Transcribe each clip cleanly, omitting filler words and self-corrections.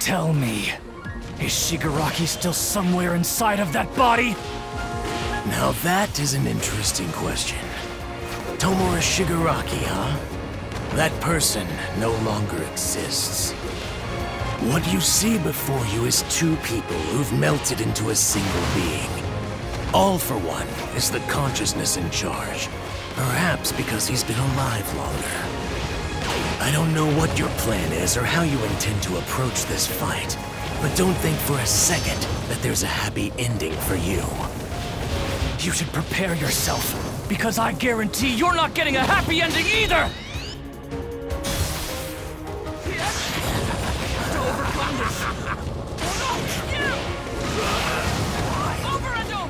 Tell me, is Shigaraki still somewhere inside of that body? Now that is an interesting question. Tomura Shigaraki, huh? That person no longer exists. What you see before you is two people who've melted into a single being. All for one is the consciousness in charge. Perhaps because he's been alive longer. I don't know what your plan is or how you intend to approach this fight, but don't think for a second that there's a happy ending for you. You should prepare yourself, because I guarantee you're not getting a happy ending either!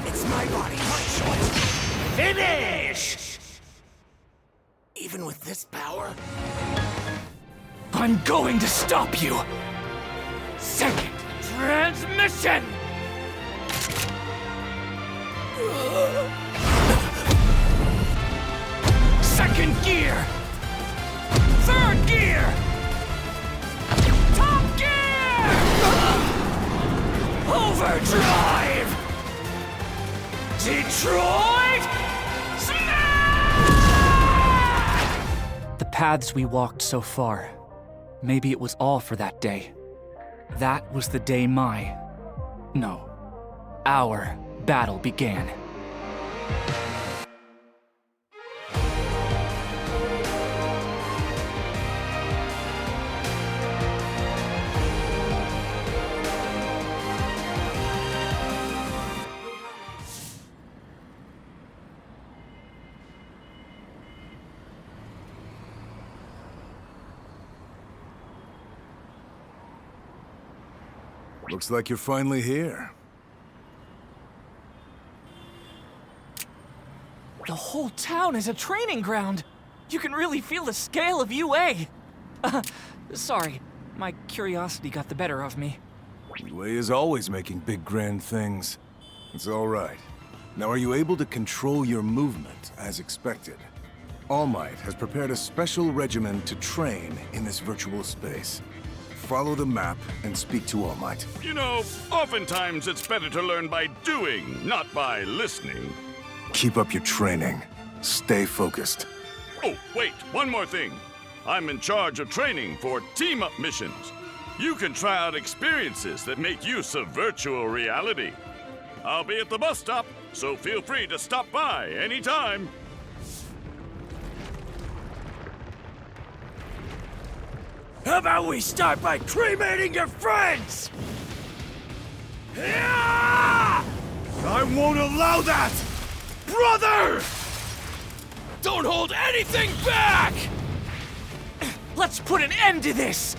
It's my body, my choice. Finish! Even with this power? I'm going to stop you! Second transmission! Second gear! Third gear! Top gear! Overdrive! Detroit! Smash! The paths we walked so far, maybe it was all for that day. That was the day our battle began. Looks like you're finally here. The whole town is a training ground. You can really feel the scale of UA. Sorry, my curiosity got the better of me. UA is always making big grand things. It's all right. Now are you able to control your movement as expected? All Might has prepared a special regimen to train in this virtual space. Follow the map and speak to All Might. You know, oftentimes it's better to learn by doing, not by listening. Keep up your training. Stay focused. Oh, wait, one more thing. I'm in charge of training for team-up missions. You can try out experiences that make use of virtual reality. I'll be at the bus stop, so feel free to stop by anytime. How about we start by cremating your friends? Yeah! I won't allow that! Brother! Don't hold anything back! Let's put an end to this!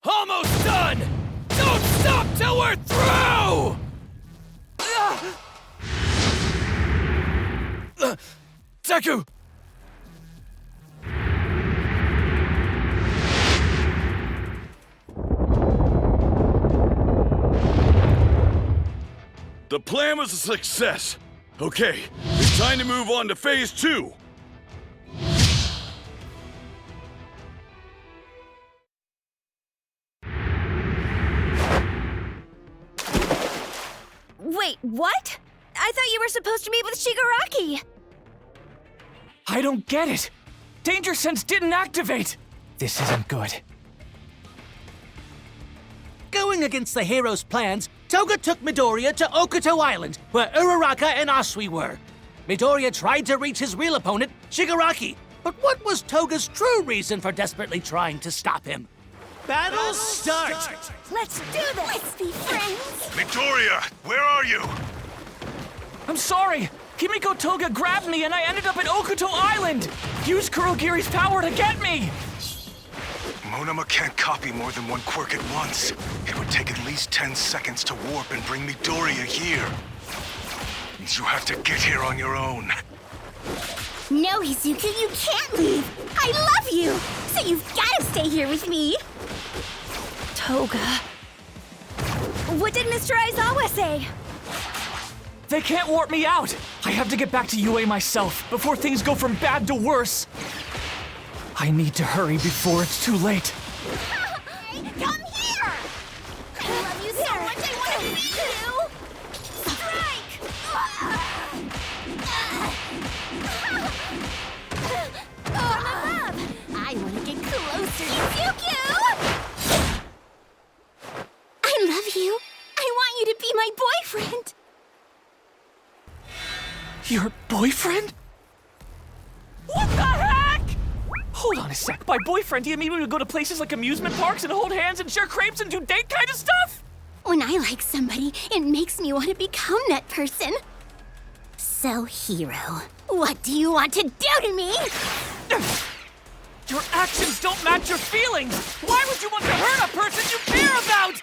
Almost done! Don't stop till we're through! Deku! The plan was a success. Okay, it's time to move on to phase 2. Wait, what? I thought you were supposed to meet with Shigaraki! I don't get it! Danger Sense didn't activate! This isn't good. Going against the hero's plans, Toga took Midoriya to Okuto Island, where Uraraka and Asui were. Midoriya tried to reach his real opponent, Shigaraki, but what was Toga's true reason for desperately trying to stop him? Battle start! Let's do this! Let's be friends! Victoria, where are you? I'm sorry! Kimiko Toga grabbed me and I ended up at Okuto Island! Use Kurogiri's power to get me! Monoma can't copy more than one quirk at once. It would take at least 10 seconds to warp and bring Midoriya here. Means you have to get here on your own. No, Izuku, you can't leave! I love you! So you've gotta stay here with me! Toga... What did Mr. Aizawa say? They can't warp me out! I have to get back to UA myself before things go from bad to worse. I need to hurry before it's too late. Your boyfriend? What the heck? Hold on a sec. By boyfriend, do you mean we would go to places like amusement parks and hold hands and share crepes and do date kind of stuff? When I like somebody, it makes me want to become that person. So, Hero, what do you want to do to me? Your actions don't match your feelings! Why would you want to hurt a person you care about?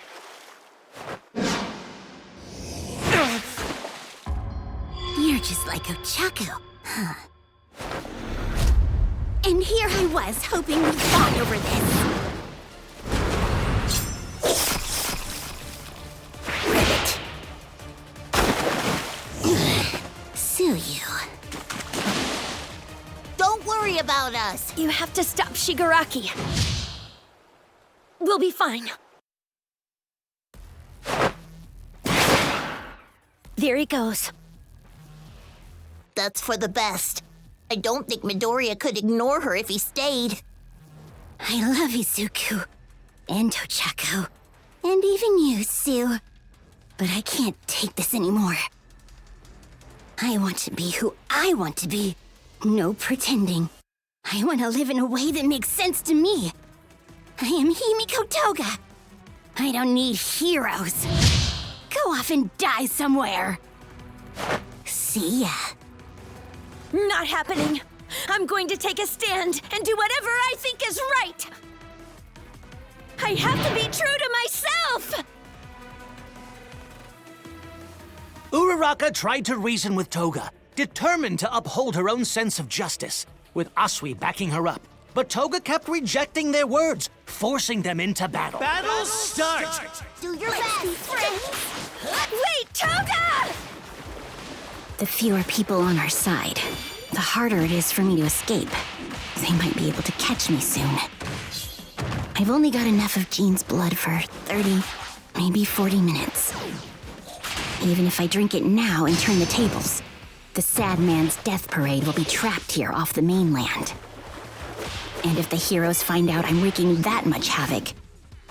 You're just like Ochako, huh? And here I was, hoping we'd bond over this. Ribbit. Sue you. Don't worry about us. You have to stop Shigaraki. We'll be fine. There he goes. That's for the best. I don't think Midoriya could ignore her if he stayed. I love Izuku, and Ochako, and even you, Sue. But I can't take this anymore. I want to be who I want to be. No pretending. I want to live in a way that makes sense to me. I am Himiko Toga. I don't need heroes. Go off and die somewhere. See ya. Not happening. I'm going to take a stand and do whatever I think is right. I have to be true to myself! Uraraka tried to reason with Toga, determined to uphold her own sense of justice, with Asui backing her up. But Toga kept rejecting their words, forcing them into battle. Battle start! Do your best, friends. Wait, Toga! The fewer people on our side, the harder it is for me to escape. They might be able to catch me soon. I've only got enough of Jean's blood for 30, maybe 40 minutes. Even if I drink it now and turn the tables, the sad man's death parade will be trapped here off the mainland. And if the heroes find out I'm wreaking that much havoc,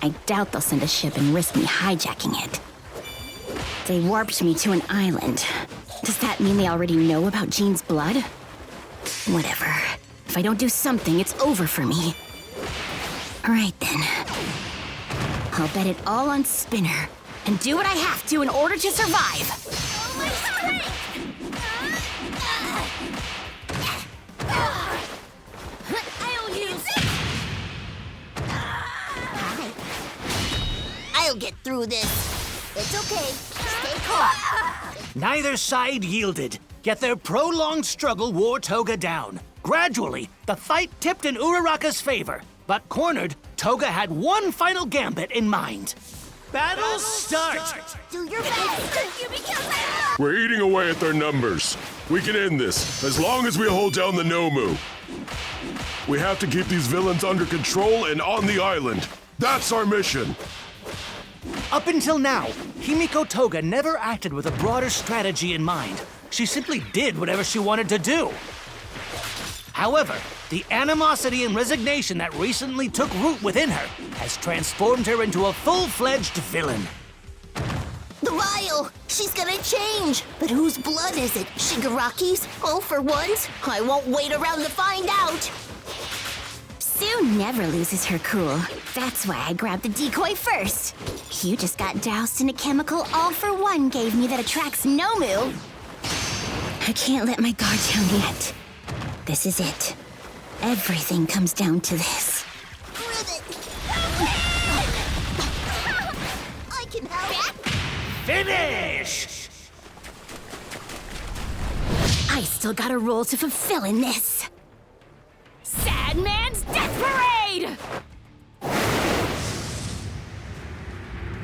I doubt they'll send a ship and risk me hijacking it. They warped me to an island. Does that mean they already know about Jean's blood? Whatever. If I don't do something, it's over for me. Alright then. I'll bet it all on Spinner, and do what I have to in order to survive. I'll use it. I'll get through this. It's okay. Stay calm. Neither side yielded, yet their prolonged struggle wore Toga down. Gradually, the fight tipped in Uraraka's favor, but cornered, Toga had one final gambit in mind. Battle start! Do your best. We're eating away at their numbers. We can end this, as long as we hold down the Nomu. We have to keep these villains under control and on the island. That's our mission. Up until now, Himiko Toga never acted with a broader strategy in mind. She simply did whatever she wanted to do. However, the animosity and resignation that recently took root within her has transformed her into a full-fledged villain. The vial! She's gonna change! But whose blood is it? Shigaraki's? All for one's? I won't wait around to find out! Sue never loses her cool. That's why I grabbed the decoy first. You just got doused in a chemical All for One gave me that attracts Nomu. I can't let my guard down yet. This is it. Everything comes down to this. Ribbit! I can help! Finish! I still got a role to fulfill in this. Sad Man's Death Parade!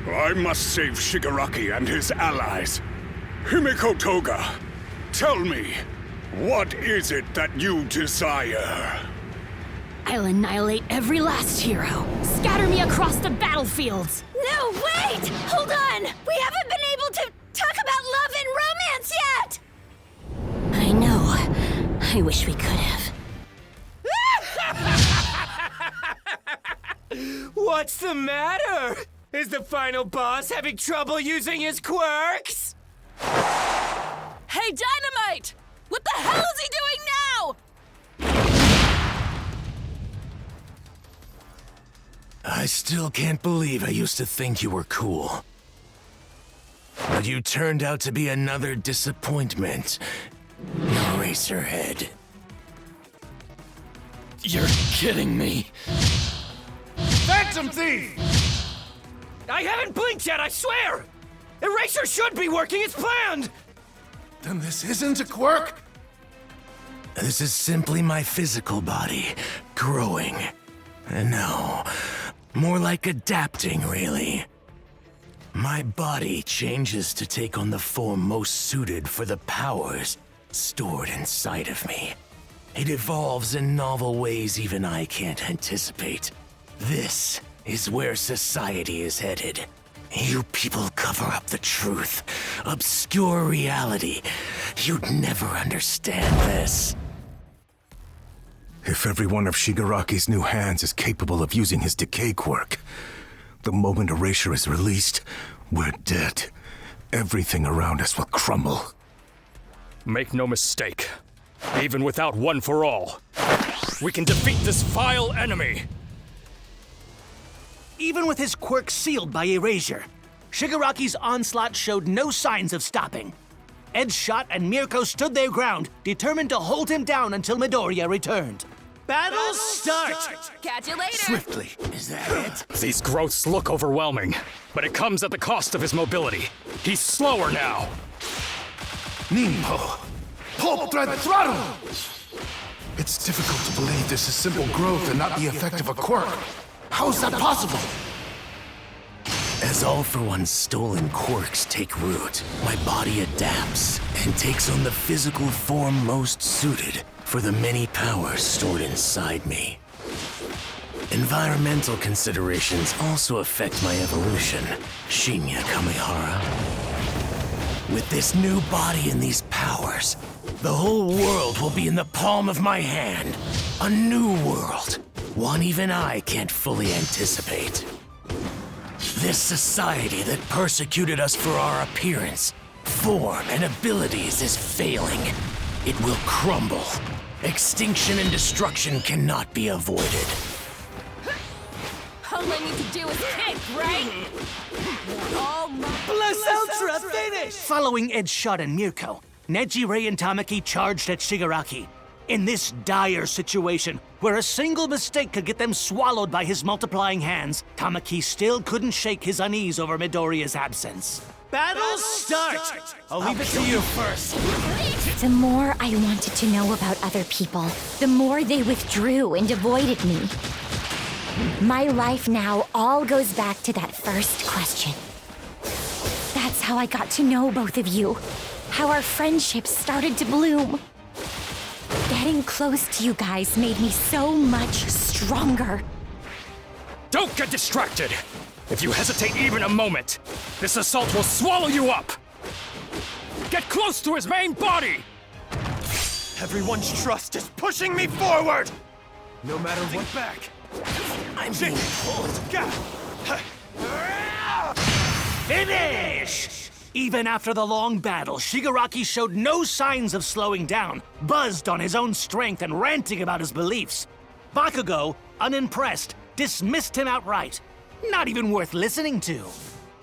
I must save Shigaraki and his allies. Himiko Toga, tell me, what is it that you desire? I'll annihilate every last hero. Scatter me across the battlefields. No, wait! Hold on! We haven't been able to talk about love and romance yet! I know. I wish we could have. What's the matter? Is the final boss having trouble using his quirks? Hey, Dynamite! hell is he doing now? I still can't believe I used to think you were cool. But you turned out to be another disappointment, Eraserhead. You're kidding me. Phantom Thief! I haven't blinked yet, I swear! Eraser should be working, it's planned! Then this isn't a quirk? This is simply my physical body, growing. No, more like adapting, really. My body changes to take on the form most suited for the powers stored inside of me. It evolves in novel ways even I can't anticipate. This is where society is headed. You people cover up the truth, obscure reality. You'd never understand this. If every one of Shigaraki's new hands is capable of using his decay quirk, the moment Erasure is released, we're dead. Everything around us will crumble. Make no mistake. Even without One for All, we can defeat this vile enemy. Even with his quirk sealed by Erasure, Shigaraki's onslaught showed no signs of stopping. Edgeshot and Mirko stood their ground, determined to hold him down until Midoriya returned. Battle start! Catch you later. Swiftly. Is that it? These growths look overwhelming, but it comes at the cost of his mobility. He's slower now. Nimbo! Pulp Thread Throttle! It's difficult to believe this is simple growth and not the effect of a quirk. How is that possible? As All for One's stolen quirks take root, my body adapts and takes on the physical form most suited for the many powers stored inside me. Environmental considerations also affect my evolution, Shinya Kamehara. With this new body and these powers, the whole world will be in the palm of my hand. A new world, one even I can't fully anticipate. This society that persecuted us for our appearance, form, and abilities is failing. It will crumble. Extinction and destruction cannot be avoided. All I need to do is kick, right? All my Plus Ultra finish! Following Edgeshot and Mirko, Neji, and Tamaki charged at Shigaraki. In this dire situation, where a single mistake could get them swallowed by his multiplying hands, Tamaki still couldn't shake his unease over Midoriya's absence. Battle start! I'll leave it to you first. The more I wanted to know about other people, the more they withdrew and avoided me. My life now all goes back to that first question. That's how I got to know both of you. How our friendship started to bloom. Getting close to you guys made me so much stronger. Don't get distracted! If you hesitate even a moment, this assault will swallow you up! Get close to his main body! Everyone's trust is pushing me forward! No matter what back. I'm being pulled. Finish! Even after the long battle, Shigaraki showed no signs of slowing down, buzzed on his own strength and ranting about his beliefs. Bakugo, unimpressed, dismissed him outright. Not even worth listening to.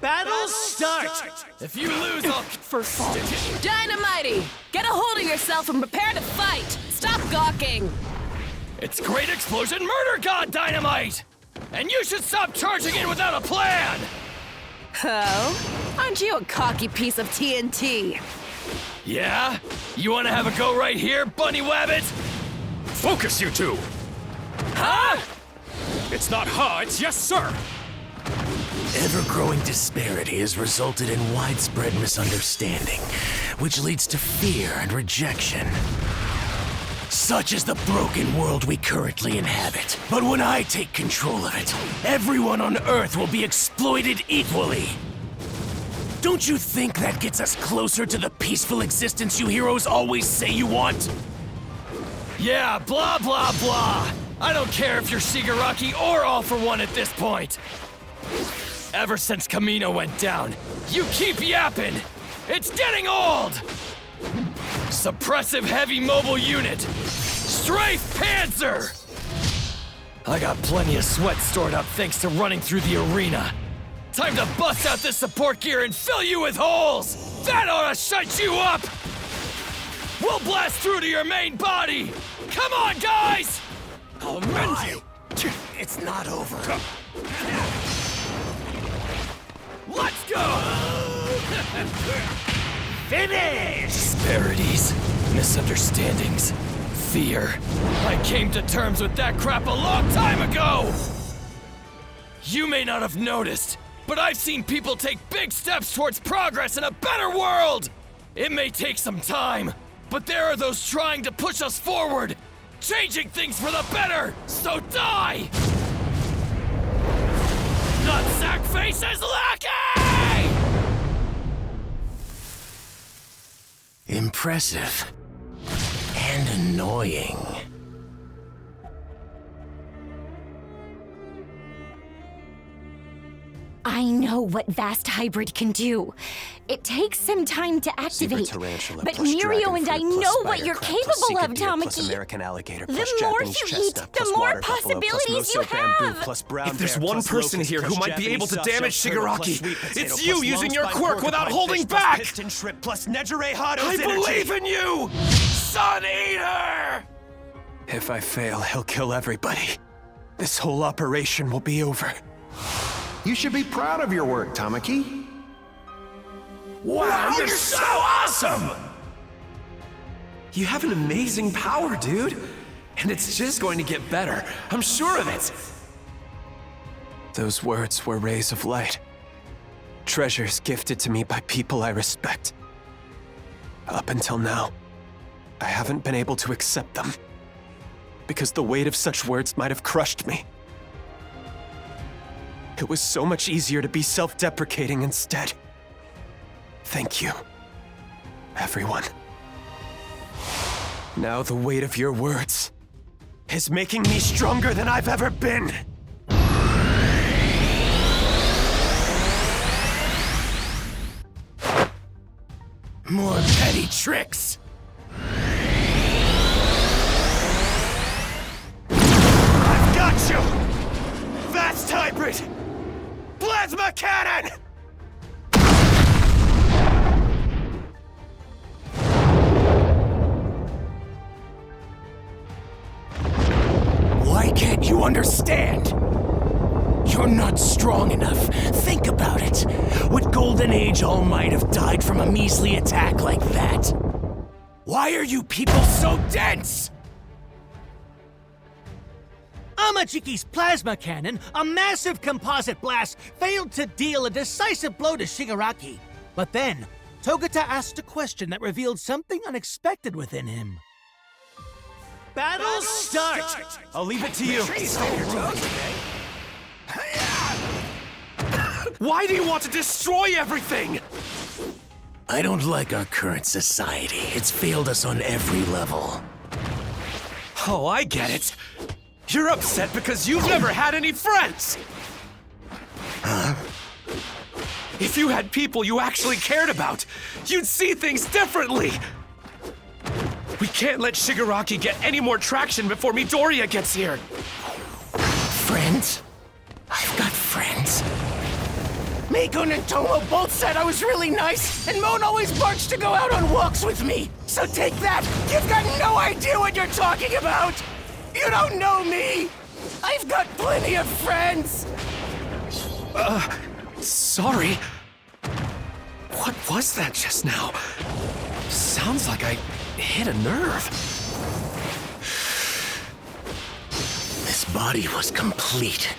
Battle start! If you lose, I'll first fall. Dynamite! Get a hold of yourself and prepare to fight! Stop gawking! It's Great Explosion Murder God Dynamite! And you should stop charging in without a plan! Oh? Aren't you a cocky piece of TNT? Yeah? You wanna have a go right here, Bunny Wabbit? Focus, you two! Huh? It's not huh, it's yes, sir! Ever-growing disparity has resulted in widespread misunderstanding, which leads to fear and rejection. Such is the broken world we currently inhabit. But when I take control of it, everyone on Earth will be exploited equally. Don't you think that gets us closer to the peaceful existence you heroes always say you want? Yeah, blah, blah, blah. I don't care if you're Shigaraki or All for One at this point. Ever since Kamino went down, you keep yapping. It's getting old! Suppressive heavy mobile unit! Strafe Panzer! I got plenty of sweat stored up thanks to running through the arena. Time to bust out this support gear and fill you with holes! That ought to shut you up! We'll blast through to your main body! Come on, guys! I'll mend you! It's not over. Let's go! Finish! Disparities, misunderstandings, fear. I came to terms with that crap a long time ago! You may not have noticed, but I've seen people take big steps towards progress in a better world! It may take some time, but there are those trying to push us forward, changing things for the better, so die! Nutsack Face's lackey! Impressive. And annoying. I know what Vast Hybrid can do. It takes some time to activate. But Mirio and I know what you're capable of, Tamaki. The more you eat, the more possibilities you have. If there's one person here who might be able to damage Shigaraki, it's you using your quirk without holding back! I believe in you! Sun Eater! If I fail, he'll kill everybody. This whole operation will be over. You should be proud of your work, Tamaki. Wow, you're so awesome! You have an amazing power, dude. And it's just going to get better. I'm sure of it. Those words were rays of light. Treasures gifted to me by people I respect. Up until now, I haven't been able to accept them. Because the weight of such words might have crushed me. It was so much easier to be self-deprecating instead. Thank you, everyone. Now the weight of your words is making me stronger than I've ever been. More petty tricks. I've got you! Vast Hybrid! Plasma Cannon! Why can't you understand? You're not strong enough. Think about it. Would Golden Age All Might have died from a measly attack like that? Why are you people so dense? Amajiki's plasma cannon, a massive composite blast, failed to deal a decisive blow to Shigaraki. But then, Togata asked a question that revealed something unexpected within him. Battle start! I'll leave it to you. Why do you want to destroy everything? I don't like our current society. It's failed us on every level. Oh, I get it. You're upset because you've never had any friends! Huh? If you had people you actually cared about, you'd see things differently! We can't let Shigaraki get any more traction before Midoriya gets here! Friends? I've got friends. Meikun and Tomo both said I was really nice, and Mon always barged to go out on walks with me! So take that! You've got no idea what you're talking about! You don't know me! I've got plenty of friends! Sorry. What was that just now? Sounds like I hit a nerve. This body was complete.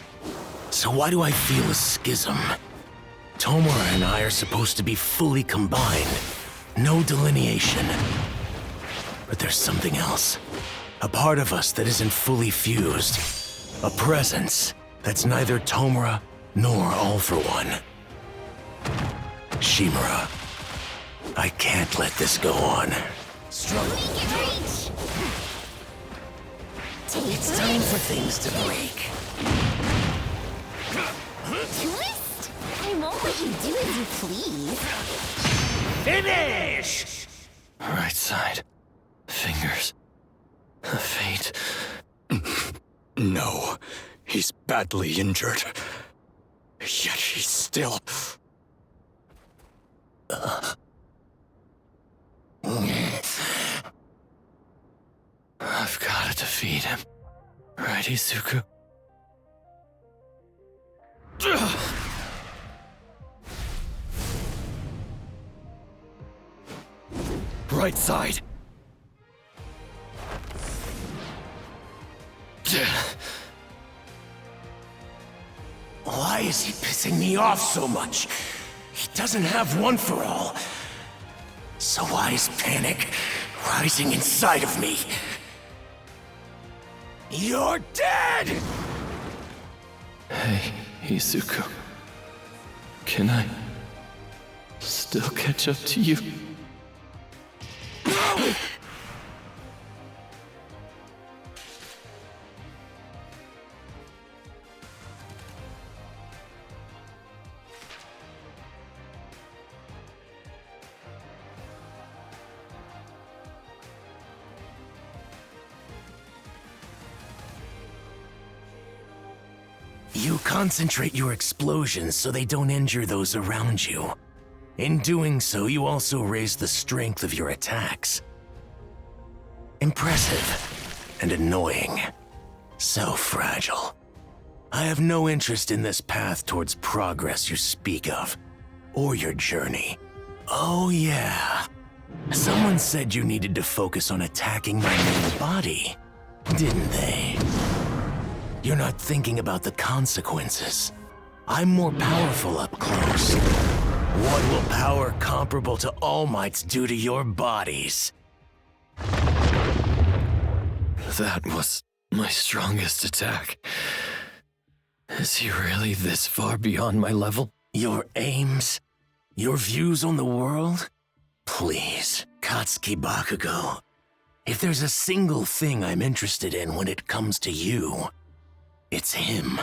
So why do I feel a schism? Tomura and I are supposed to be fully combined. No delineation. But there's something else. A part of us that isn't fully fused. A presence that's neither Tomura nor All for One. Shimura, I can't let this go on. Struggle. It's time for things to break. Twist? I won't let you do as you please. Finish! Right side. Fingers. Fate. No, he's badly injured. Yet he's still... I've got to defeat him. Right, Izuku? Right side. Why is he pissing me off so much? He doesn't have one for all. So why is panic rising inside of me? You're dead! Hey, Izuku. Can I still catch up to you? You concentrate your explosions so they don't injure those around you. In doing so, you also raise the strength of your attacks. Impressive and annoying. So fragile. I have no interest in this path towards progress you speak of, or your journey. Oh yeah. Someone said you needed to focus on attacking my main body, didn't they? You're not thinking about the consequences. I'm more powerful up close. What will power comparable to All Might's do to your bodies? That was my strongest attack. Is he really this far beyond my level? Your aims? Your views on the world? Please, Katsuki Bakugo. If there's a single thing I'm interested in when it comes to you, it's him.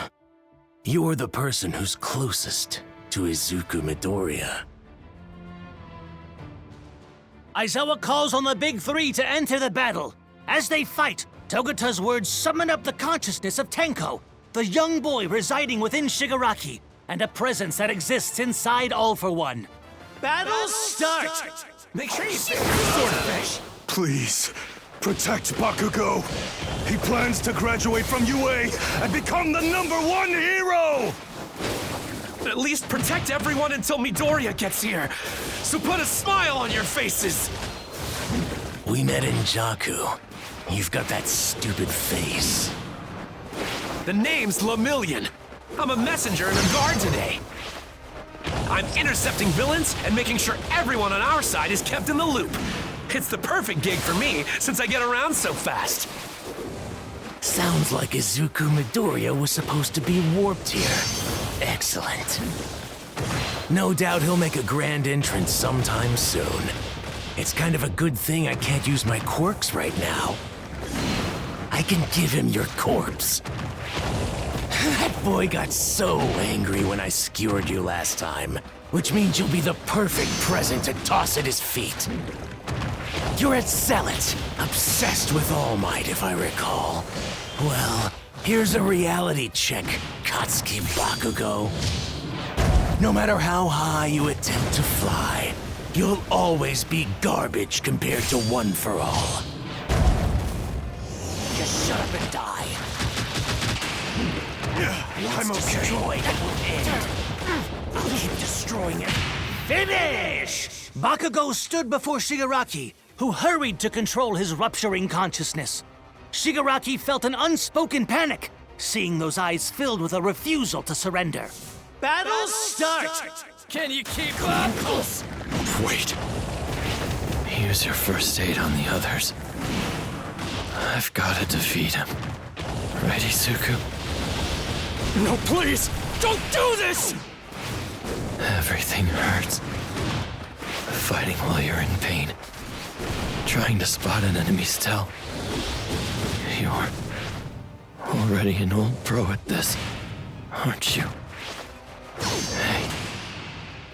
You're the person who's closest to Izuku Midoriya. Aizawa calls on the big three to enter the battle. As they fight, Togata's words summon up the consciousness of Tenko, the young boy residing within Shigaraki, and a presence that exists inside All for One. Battle start! Make sure you stay swordfish. Please, protect Bakugo. He plans to graduate from UA and become the #1 hero! At least protect everyone until Midoriya gets here. So put a smile on your faces. We met in Jakku. You've got that stupid face. The name's Lemillion. I'm a messenger and a guard today. I'm intercepting villains and making sure everyone on our side is kept in the loop. It's the perfect gig for me, since I get around so fast. Sounds like Izuku Midoriya was supposed to be warped here. Excellent. No doubt he'll make a grand entrance sometime soon. It's kind of a good thing I can't use my quirks right now. I can give him your corpse. That boy got so angry when I skewered you last time, which means you'll be the perfect present to toss at his feet. You're a zealot, obsessed with All Might, if I recall. Well, here's a reality check, Katsuki Bakugo. No matter how high you attempt to fly, you'll always be garbage compared to One for All. Just shut up and die. I'm okay. Destroyed, it will end. I'll keep destroying it. Finish! Bakugo stood before Shigaraki, who hurried to control his rupturing consciousness. Shigaraki felt an unspoken panic, seeing those eyes filled with a refusal to surrender. Battle start! Can you keep up? Wait. Use your first aid on the others. I've got to defeat him. Right, Izuku? No, please! Don't do this! Everything hurts. Fighting while you're in pain. Trying to spot an enemy's tell. You're already an old pro at this, aren't you? Hey,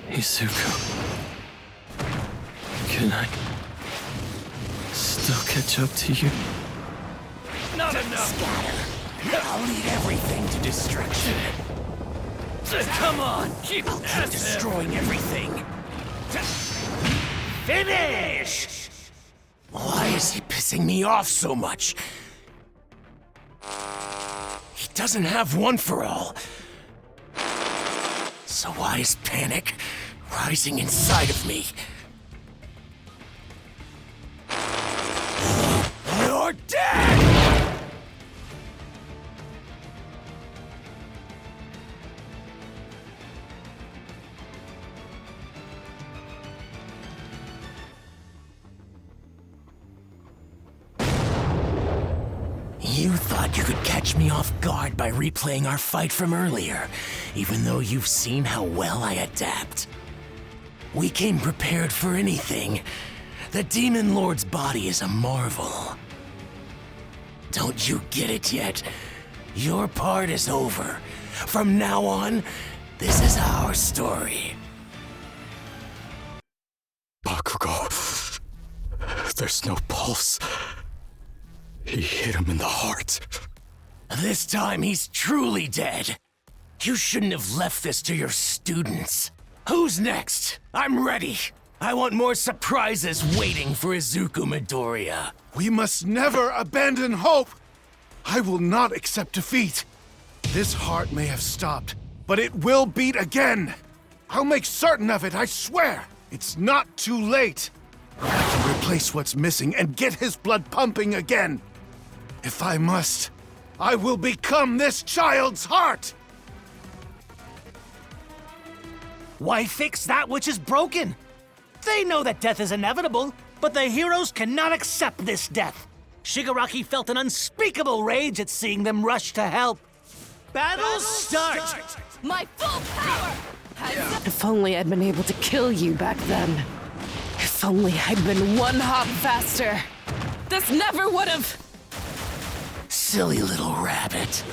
Izuku. Can I still catch up to you? Not enough. Scatter. I'll lead everything to destruction. Come on, keep destroying everything. Finish! Why is he pissing me off so much? He doesn't have one for all. So why is panic rising inside of me? You're dead! You thought you could catch me off guard by replaying our fight from earlier, even though you've seen how well I adapt. We came prepared for anything. The Demon Lord's body is a marvel. Don't you get it yet? Your part is over. From now on, this is our story. Bakugo. There's no pulse. He hit him in the heart. This time he's truly dead. You shouldn't have left this to your students. Who's next? I'm ready. I want more surprises waiting for Izuku Midoriya. We must never abandon hope. I will not accept defeat. This heart may have stopped, but it will beat again. I'll make certain of it, I swear. It's not too late. I can replace what's missing and get his blood pumping again. If I must, I will become this child's heart! Why fix that which is broken? They know that death is inevitable, but the heroes cannot accept this death. Shigaraki felt an unspeakable rage at seeing them rush to help. Battle start! My full power! If only I'd been able to kill you back then. If only I'd been one hop faster. This never would've... Silly little rabbit.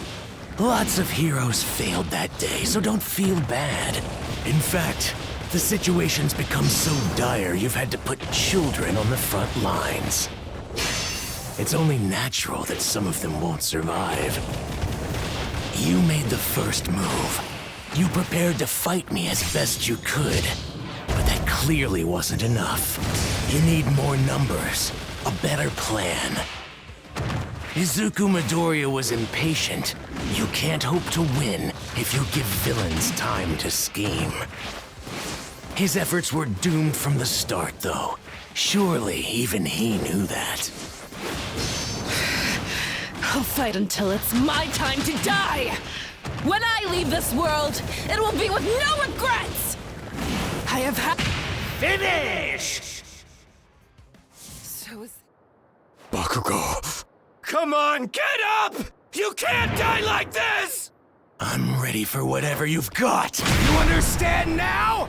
Lots of heroes failed that day, so don't feel bad. In fact, the situation's become so dire you've had to put children on the front lines. It's only natural that some of them won't survive. You made the first move. You prepared to fight me as best you could. But that clearly wasn't enough. You need more numbers, a better plan. Izuku Midoriya was impatient. You can't hope to win if you give villains time to scheme. His efforts were doomed from the start, though. Surely even he knew that. I'll fight until it's my time to die! When I leave this world, it will be with no regrets! I have had... Finish! So is... Bakugo. Come on, get up! You can't die like this! I'm ready for whatever you've got. You understand now?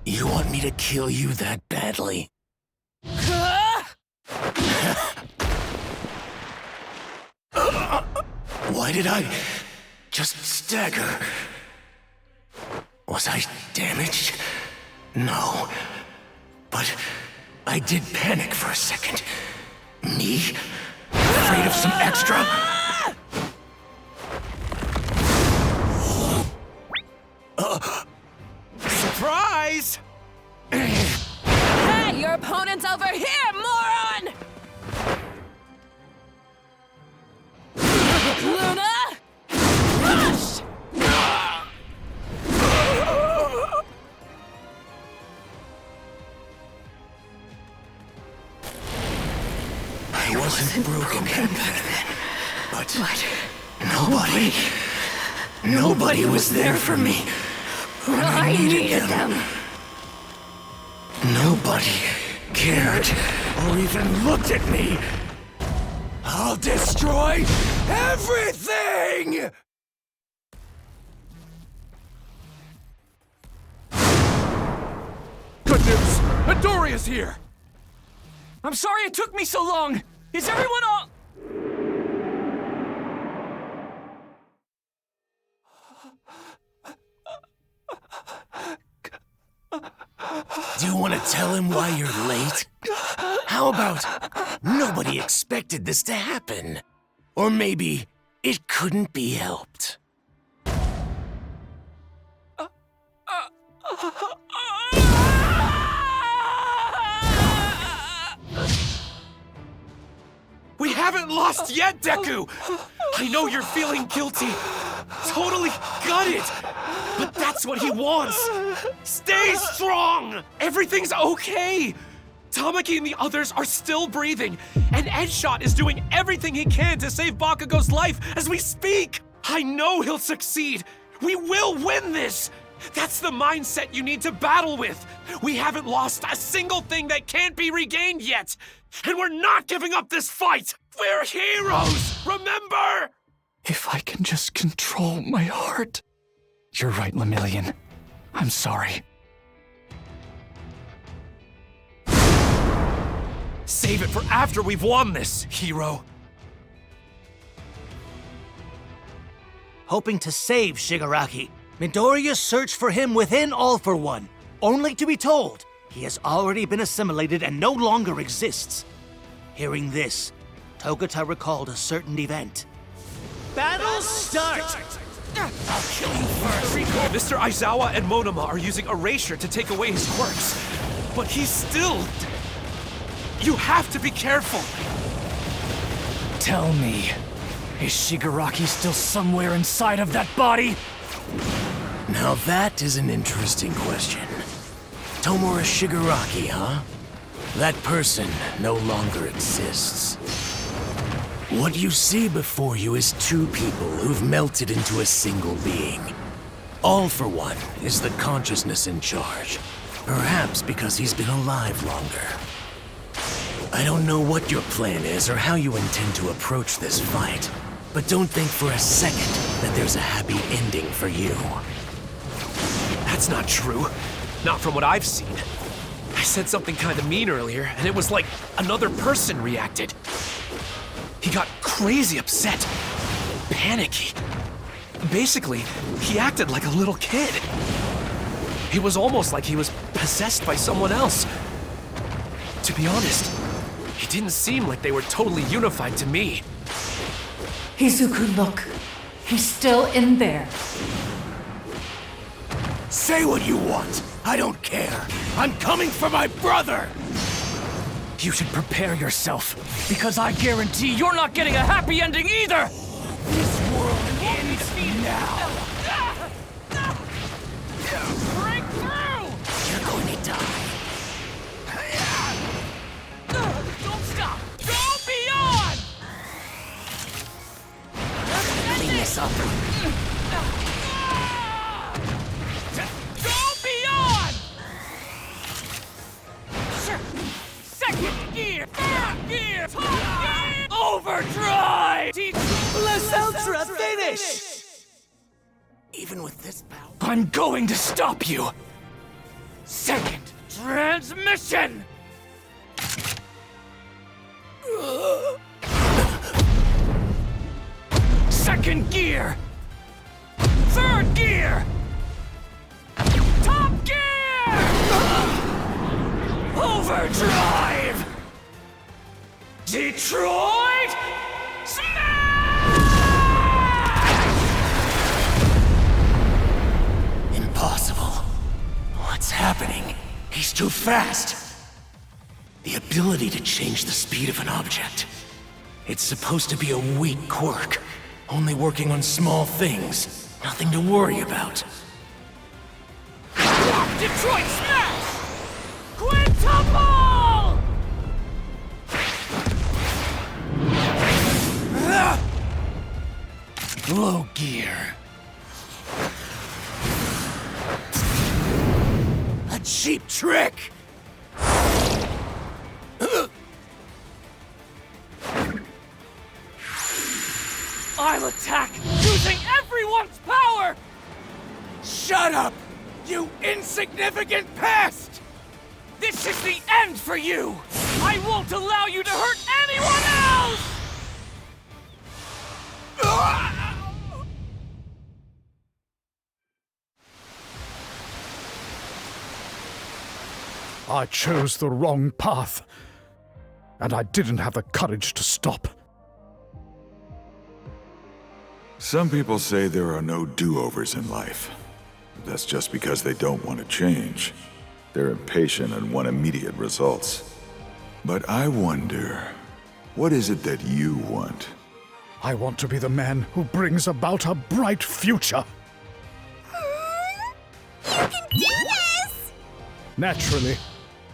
You want me to kill you that badly? Why did I just stagger? Was I damaged? No. But I did panic for a second. Me? Afraid of some extra? Surprise! Hey, your opponent's over here, moron! Luna! Rush! I wasn't broken back then. But nobody was there for me when I needed them. Nobody cared or even looked at me. I'll destroy everything! Good news! Midoriya's here! I'm sorry it took me so long! Is everyone all... Do you want to tell him why you're late? How about nobody expected this to happen? Or maybe it couldn't be helped. We haven't lost yet, Deku! I know you're feeling guilty. Totally gutted. But that's what he wants. Stay strong! Everything's okay! Tamaki and the others are still breathing, and Edshot is doing everything he can to save Bakugo's life as we speak! I know he'll succeed! We will win this! That's the mindset you need to battle with! We haven't lost a single thing that can't be regained yet! And we're not giving up this fight! We're heroes! Remember? If I can just control my heart. You're right, Lemillion. I'm sorry. Save it for after we've won this, hero. Hoping to save Shigaraki, Midoriya searched for him within All for One, only to be told he has already been assimilated and no longer exists. Hearing this, Togata recalled a certain event. Battle start! I'll kill you first! Mr. Aizawa and Monoma are using Erasure to take away his quirks, but he's still... You have to be careful! Tell me, is Shigaraki still somewhere inside of that body? Now that is an interesting question. Tomura Shigaraki, huh? That person no longer exists. What you see before you is two people who've melted into a single being. All for One is the consciousness in charge, perhaps because he's been alive longer. I don't know what your plan is or how you intend to approach this fight, but don't think for a second that there's a happy ending for you. That's not true. Not from what I've seen. I said something kind of mean earlier, and it was like another person reacted. He got crazy upset, panicky. Basically, he acted like a little kid. It was almost like he was possessed by someone else. To be honest, it didn't seem like they were totally unified to me. Izuku, look. He's still in there. Say what you want. I don't care. I'm coming for my brother! You should prepare yourself, because I guarantee you're not getting a happy ending either! This world ends now. Break through! You're going to die. Don't stop! Go beyond! Clean this up. Go beyond! Second gear! Third gear! Top gear! Overdrive! Plus Ultra finish! Even with this power... I'm going to stop you! Second transmission! Second gear! Third gear! Top gear! Overdrive! Detroit! Smash! Impossible. What's happening? He's too fast. The ability to change the speed of an object. It's supposed to be a weak quirk, only working on small things. Nothing to worry about. Detroit Smash! Quintuple! Low gear. A cheap trick! I'll attack using everyone's power! Shut up, you insignificant pest! This is the end for you! I won't allow you to hurt anyone else! I chose the wrong path, and I didn't have the courage to stop. Some people say there are no do-overs in life. That's just because they don't want to change. They're impatient and want immediate results. But I wonder, what is it that you want? I want to be the man who brings about a bright future. You can do this! Naturally.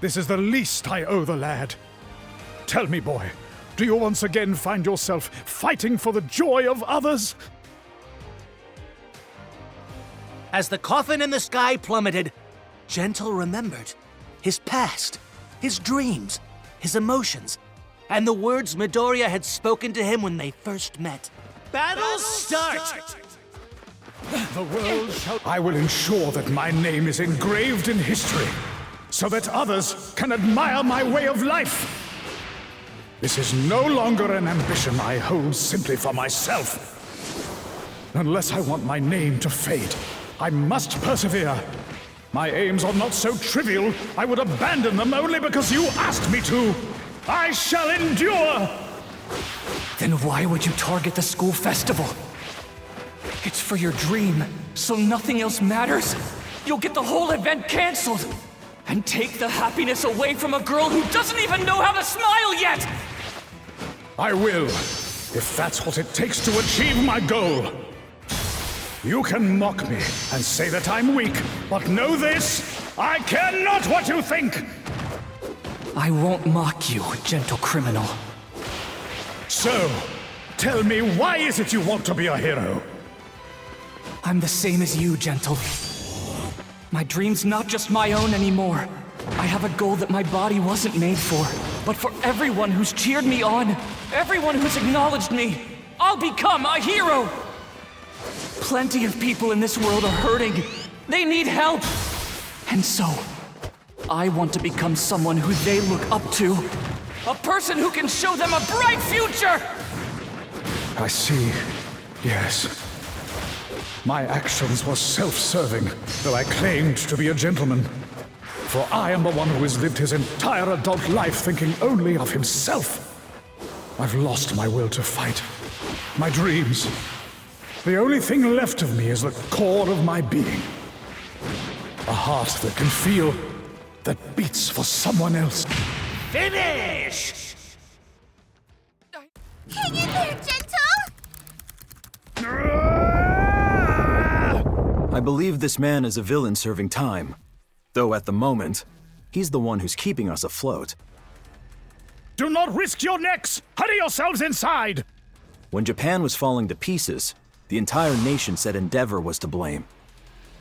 This is the least I owe the lad. Tell me, boy, do you once again find yourself fighting for the joy of others? As the coffin in the sky plummeted, Gentle remembered his past, his dreams, his emotions, and the words Midoriya had spoken to him when they first met. Battle start! The world shall... I will ensure that my name is engraved in history, so that others can admire my way of life. This is no longer an ambition I hold simply for myself. Unless I want my name to fade, I must persevere. My aims are not so trivial, I would abandon them only because you asked me to. I shall endure! Then why would you target the school festival? It's for your dream, so nothing else matters? You'll get the whole event canceled! And take the happiness away from a girl who doesn't even know how to smile yet! I will, if that's what it takes to achieve my goal. You can mock me and say that I'm weak, but know this, I care not what you think! I won't mock you, gentle criminal. So, tell me, why is it you want to be a hero? I'm the same as you, Gentle. My dream's not just my own anymore. I have a goal that my body wasn't made for, but for everyone who's cheered me on, everyone who's acknowledged me. I'll become a hero! Plenty of people in this world are hurting. They need help. And so, I want to become someone who they look up to. A person who can show them a bright future! I see. Yes. My actions were self-serving, though I claimed to be a gentleman. For I am the one who has lived his entire adult life thinking only of himself. I've lost my will to fight. My dreams. The only thing left of me is the core of my being. A heart that can feel, that beats for someone else. Finish! Hang in there, Gentle! I believe this man is a villain serving time. Though at the moment, he's the one who's keeping us afloat. Do not risk your necks! Hurry yourselves inside! When Japan was falling to pieces, the entire nation said Endeavor was to blame.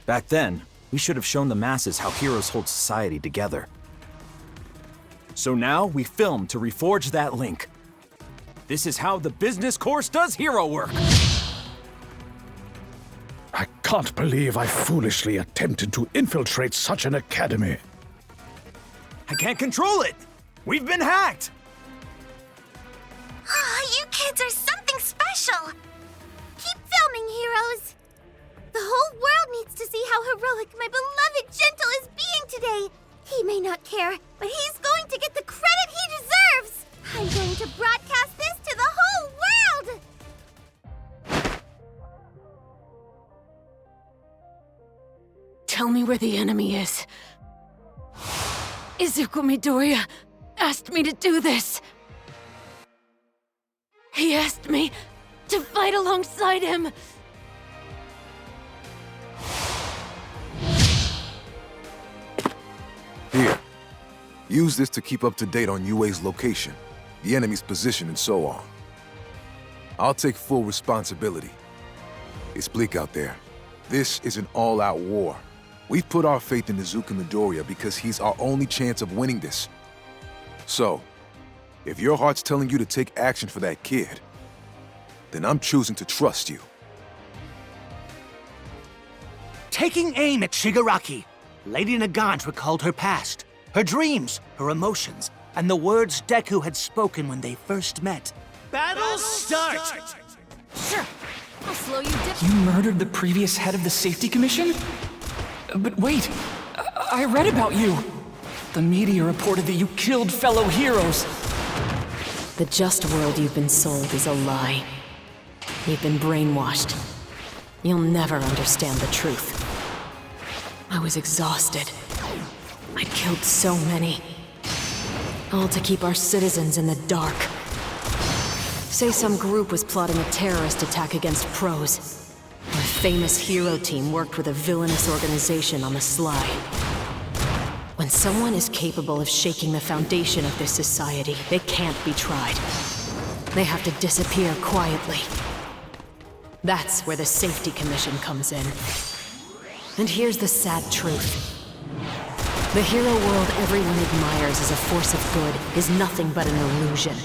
Back then, we should have shown the masses how heroes hold society together. So now we film to reforge that link. This is how the business course does hero work. I can't believe I foolishly attempted to infiltrate such an academy. I can't control it! We've been hacked! You kids are something special! Keep filming, heroes! The whole world needs to see how heroic my beloved Gentle is being today! He may not care, but he's going to get the credit he deserves! I'm going to broadcast this to the whole world! Tell me where the enemy is. Izuku Midoriya asked me to do this. He asked me to fight alongside him. Here. Use this to keep up to date on UA's location, the enemy's position, and so on. I'll take full responsibility. It's bleak out there. This is an all-out war. We've put our faith in Izuku Midoriya because he's our only chance of winning this. So, if your heart's telling you to take action for that kid, then I'm choosing to trust you. Taking aim at Shigaraki, Lady Nagant recalled her past, her dreams, her emotions, and the words Deku had spoken when they first met. Battle start! Sure, I'll slow you down. You murdered the previous head of the safety commission? But wait, I read about you. The media reported that you killed fellow heroes. The just world you've been sold is a lie. You've been brainwashed. You'll never understand the truth. I was exhausted. I'd killed so many. All to keep our citizens in the dark. Say some group was plotting a terrorist attack against pros. Or a famous hero team worked with a villainous organization on the sly. When someone is capable of shaking the foundation of this society, they can't be tried. They have to disappear quietly. That's where the Safety Commission comes in. And here's the sad truth. The hero world everyone admires as a force of good is nothing but an illusion.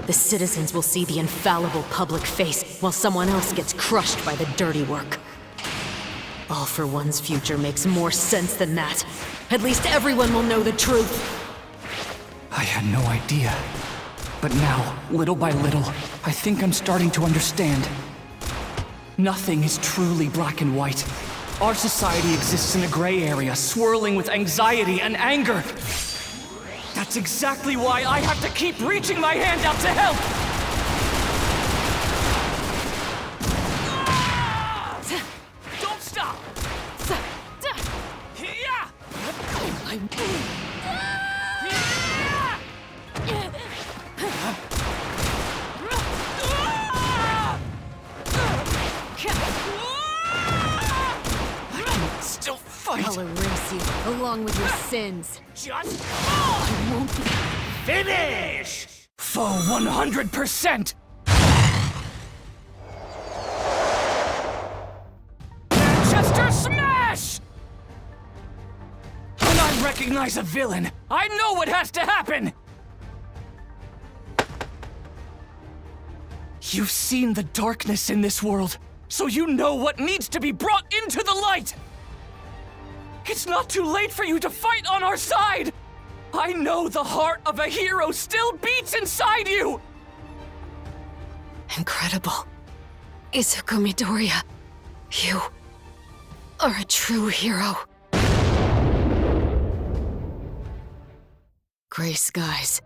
The citizens will see the infallible public face, while someone else gets crushed by the dirty work. All for One's future makes more sense than that. At least everyone will know the truth. I had no idea. But now, little by little, I think I'm starting to understand. Nothing is truly black and white. Our society exists in a gray area, swirling with anxiety and anger. That's exactly why I have to keep reaching my hand out to help! Don't stop! Still fight! I'll erase you, along with your sins. Just I won't be... finish! For 100%! Manchester Smash! When I recognize a villain, I know what has to happen! You've seen the darkness in this world, so you know what needs to be brought into the light! It's not too late for you to fight on our side! I know the heart of a hero still beats inside you! Incredible. Izuku Midoriya, you are a true hero. Gray skies.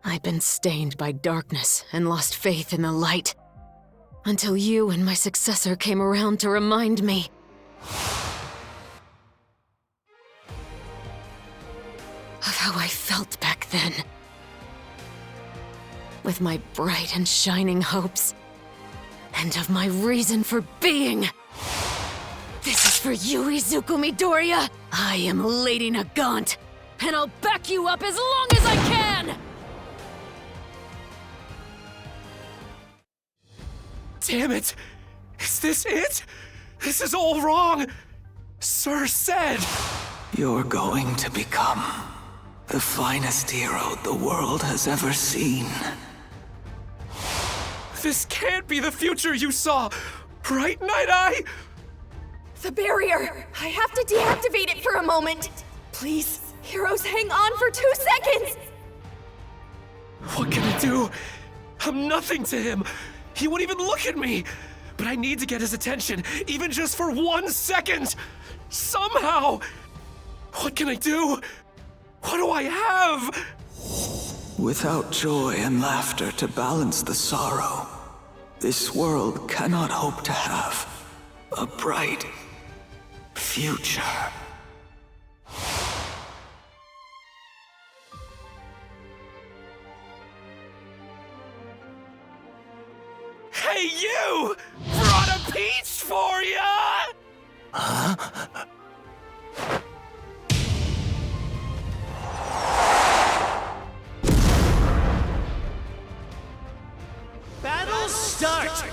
I'd been stained by darkness and lost faith in the light. Until you and my successor came around to remind me. Of how I felt back then. With my bright and shining hopes. And of my reason for being. This is for you, Izuku Midoriya! I am Lady Nagant, and I'll back you up as long as I can! Damn it! Is this it? This is all wrong! Sir said... You're going to become the finest hero the world has ever seen. This can't be the future you saw! Right, Night Eye? The barrier! I have to deactivate it for a moment! Please, heroes, hang on for 2 seconds! What can I do? I'm nothing to him. He won't even look at me. But I need to get his attention, even just for 1 second. Somehow. What can I do? What do I have? Without joy and laughter to balance the sorrow, this world cannot hope to have a bright future. Hey, you! Brought a peach for ya! Huh? Battle start!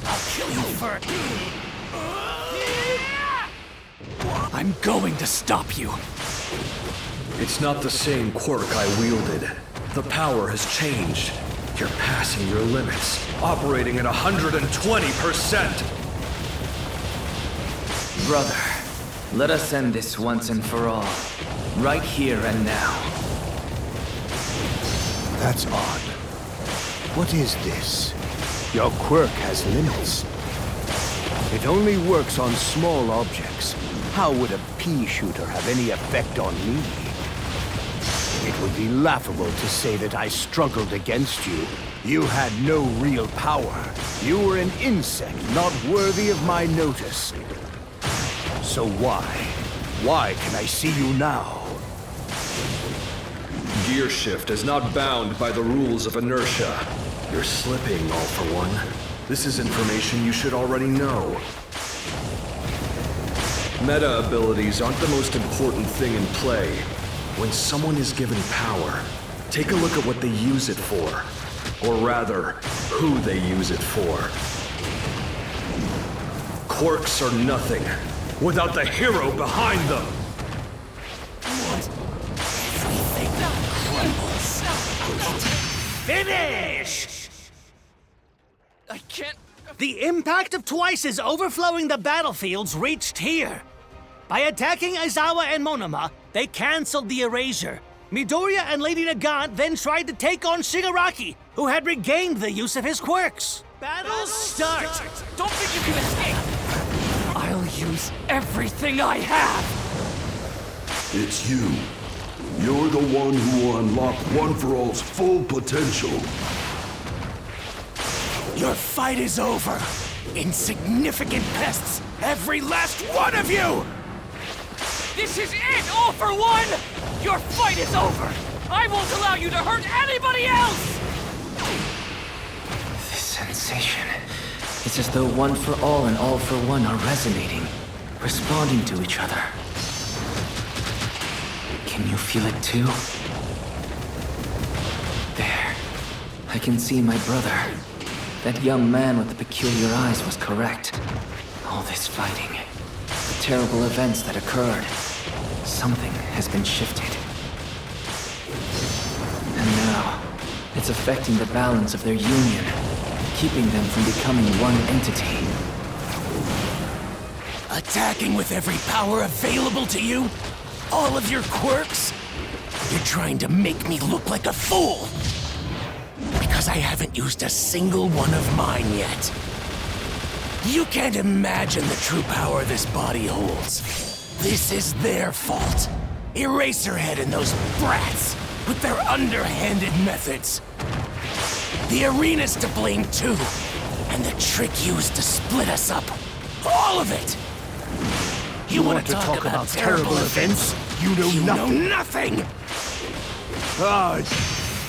I'll kill you first. I'm going to stop you. It's not the same quirk I wielded. The power has changed. You're passing your limits, operating at 120%. Brother, let us end this once and for all. Right here and now. That's odd. What is this? Your quirk has limits. It only works on small objects. How would a pea shooter have any effect on me? It would be laughable to say that I struggled against you. You had no real power. You were an insect not worthy of my notice. So why? Why can I see you now? Gear shift is not bound by the rules of inertia. You're slipping, All for One. This is information you should already know. Meta abilities aren't the most important thing in play. When someone is given power, take a look at what they use it for. Or rather, who they use it for. Quirks are nothing without the hero behind them. Finish! I can't... The impact of Twice's overflowing the battlefields reached here. By attacking Aizawa and Monoma, they canceled the erasure. Midoriya and Lady Nagant then tried to take on Shigaraki, who had regained the use of his quirks. Battle start! Don't think you can escape! I'll use everything I have! It's you. You're the one who will unlock One for All's full potential. Your fight is over. Insignificant pests, every last one of you! This is it, All for One! Your fight is over! I won't allow you to hurt anybody else! This sensation. It's as though One for All and All for One are resonating, responding to each other. Can you feel it too? There. I can see my brother. That young man with the peculiar eyes was correct. All this fighting, the terrible events that occurred, something has been shifted. And now, it's affecting the balance of their union, keeping them from becoming one entity. Attacking with every power available to you? All of your quirks? You're trying to make me look like a fool! Because I haven't used a single one of mine yet. You can't imagine the true power this body holds. This is their fault. Eraserhead and those brats, with their underhanded methods. The arena's to blame too, and the trick used to split us up. All of it! You want to talk about terrible events? You know nothing!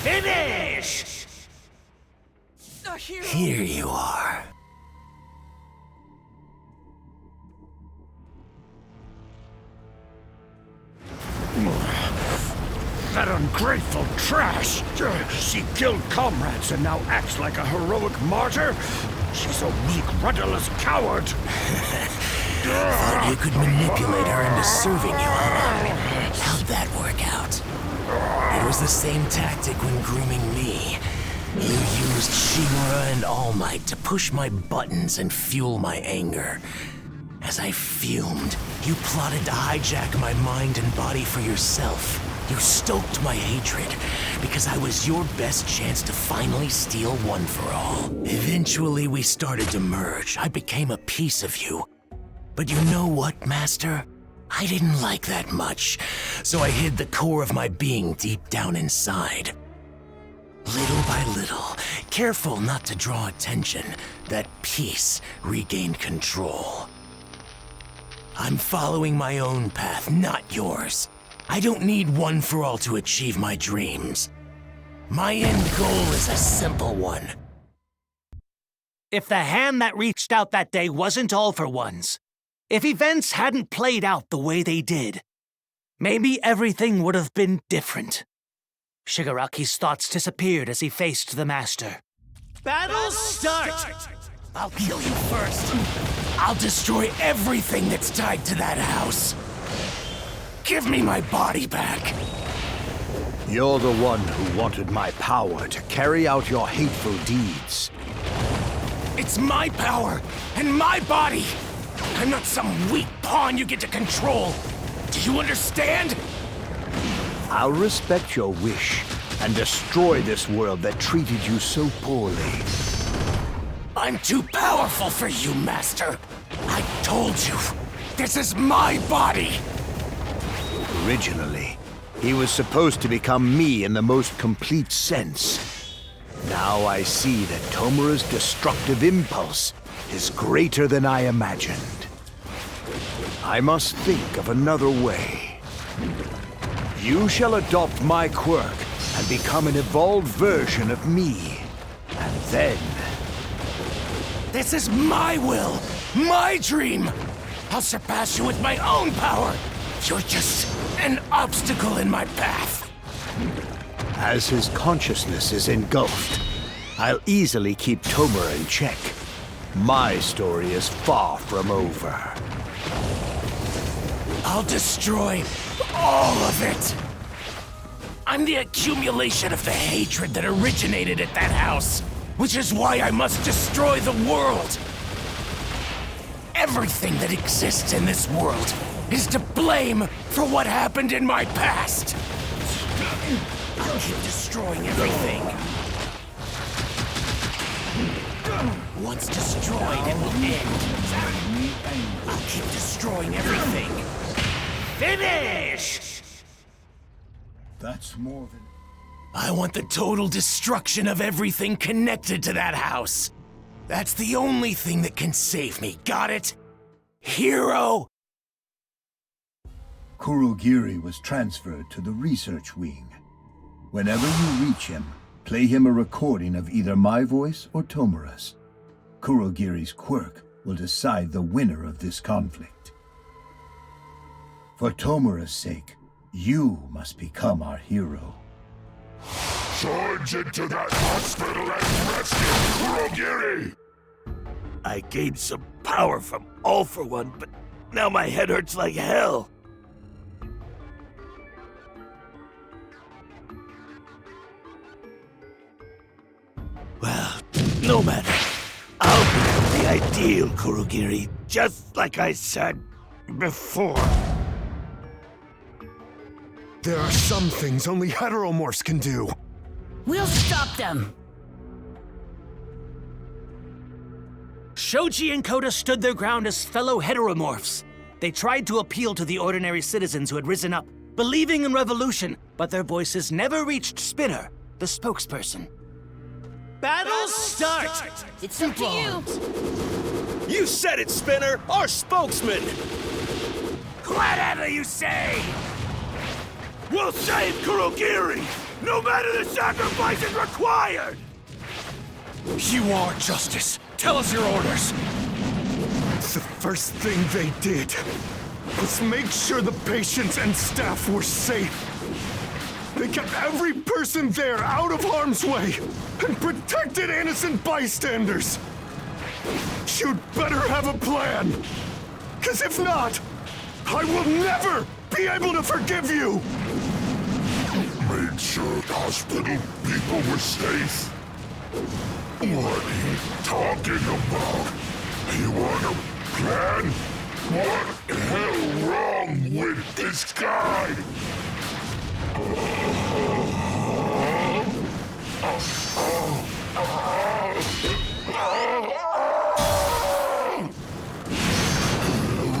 Finish! Here you are. That ungrateful trash! She killed comrades and now acts like a heroic martyr? She's a weak, rudderless coward! Thought you could manipulate her into serving you, huh? How'd that work out? It was the same tactic when grooming me. You used Shimura and All Might to push my buttons and fuel my anger. As I fumed, you plotted to hijack my mind and body for yourself. You stoked my hatred, because I was your best chance to finally steal One for All. Eventually, we started to merge. I became a piece of you. But you know what, Master? I didn't like that much, so I hid the core of my being deep down inside. Little by little, careful not to draw attention, that piece regained control. I'm following my own path, not yours. I don't need One for All to achieve my dreams. My end goal is a simple one. If the hand that reached out that day wasn't All for One's, if events hadn't played out the way they did, maybe everything would have been different. Shigaraki's thoughts disappeared as he faced the Master. Battle start! I'll kill you first. I'll destroy everything that's tied to that house. Give me my body back. You're the one who wanted my power to carry out your hateful deeds. It's my power and my body. I'm not some weak pawn you get to control. Do you understand? I'll respect your wish and destroy this world that treated you so poorly. I'm too powerful for you, Master. I told you. This is my body! Originally, he was supposed to become me in the most complete sense. Now I see that Tomura's destructive impulse is greater than I imagined. I must think of another way. You shall adopt my quirk and become an evolved version of me. And then... This is my will! My dream! I'll surpass you with my own power! You're just an obstacle in my path! As his consciousness is engulfed, I'll easily keep Tomura in check. My story is far from over. I'll destroy all of it! I'm the accumulation of the hatred that originated at that house, which is why I must destroy the world! Everything that exists in this world is to blame for what happened in my past! I'll keep destroying everything. Once destroyed, it will end. I'll keep destroying everything. Finish! That's more than... I want the total destruction of everything connected to that house. That's the only thing that can save me, got it? Hero! Kurogiri was transferred to the research wing. Whenever you reach him, play him a recording of either my voice or Tomura's. Kurogiri's quirk will decide the winner of this conflict. For Tomura's sake, you must become our hero. Charge into that hospital and rescue Kurogiri! I gained some power from All for One, but now my head hurts like hell. Well, no matter. I'll become the ideal Kurogiri, just like I said before. There are some things only heteromorphs can do. We'll stop them! Shoji and Koda stood their ground as fellow heteromorphs. They tried to appeal to the ordinary citizens who had risen up, believing in revolution, but their voices never reached Spinner, the spokesperson. Battle start! It's up to you! You said it, Spinner! Our spokesman! Whatever you say! We'll save Kurogiri! No matter the sacrifices required! You are justice. Tell us your orders. The first thing they did was make sure the patients and staff were safe. They kept every person there out of harm's way and protected innocent bystanders. You'd better have a plan. 'Cause if not, I will never be able to forgive you! Made sure hospital people were safe? What are you talking about? You want a plan? What the hell wrong with this guy?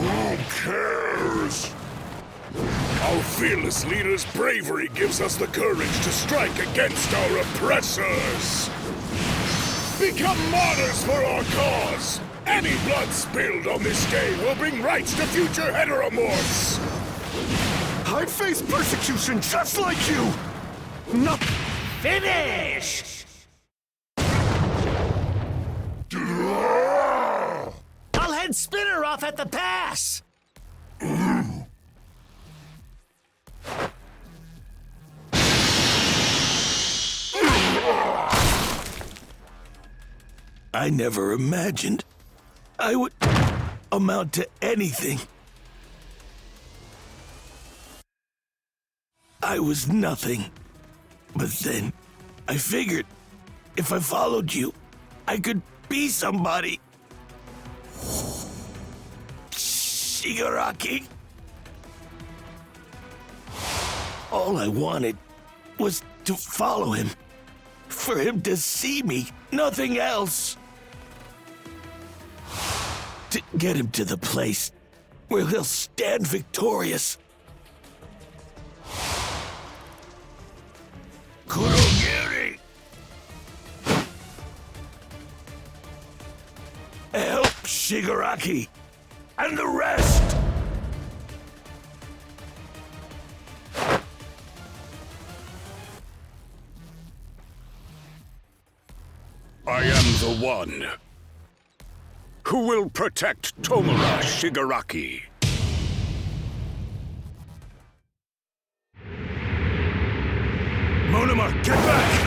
Who cares? Our fearless leader's bravery gives us the courage to strike against our oppressors. Become martyrs for our cause. Any blood spilled on this day will bring rights to future heteromorphs. I face persecution just like you! Not Finish! I'll head Spinner off at the pass! I never imagined I would amount to anything. I was nothing. But then, I figured if I followed you, I could be somebody. Shigaraki. All I wanted was to follow him. For him to see me, nothing else. To get him to the place will he stand victorious? Kurogiri! Help Shigaraki and the rest! I am the one who will protect Tomura Shigaraki. Monoma, get back!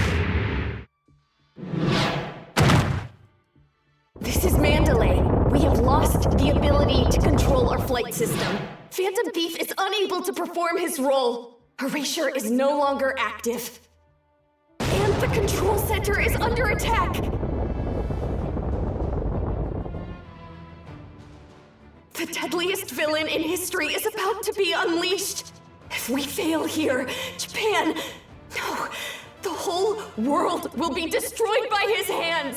This is Mandalay. We have lost the ability to control our flight system. Phantom Thief is unable to perform his role. Erasure is no longer active. And the control center is under attack. The deadliest villain in history is about to be unleashed. If we fail here, Japan, no, the whole world will be destroyed by his hands.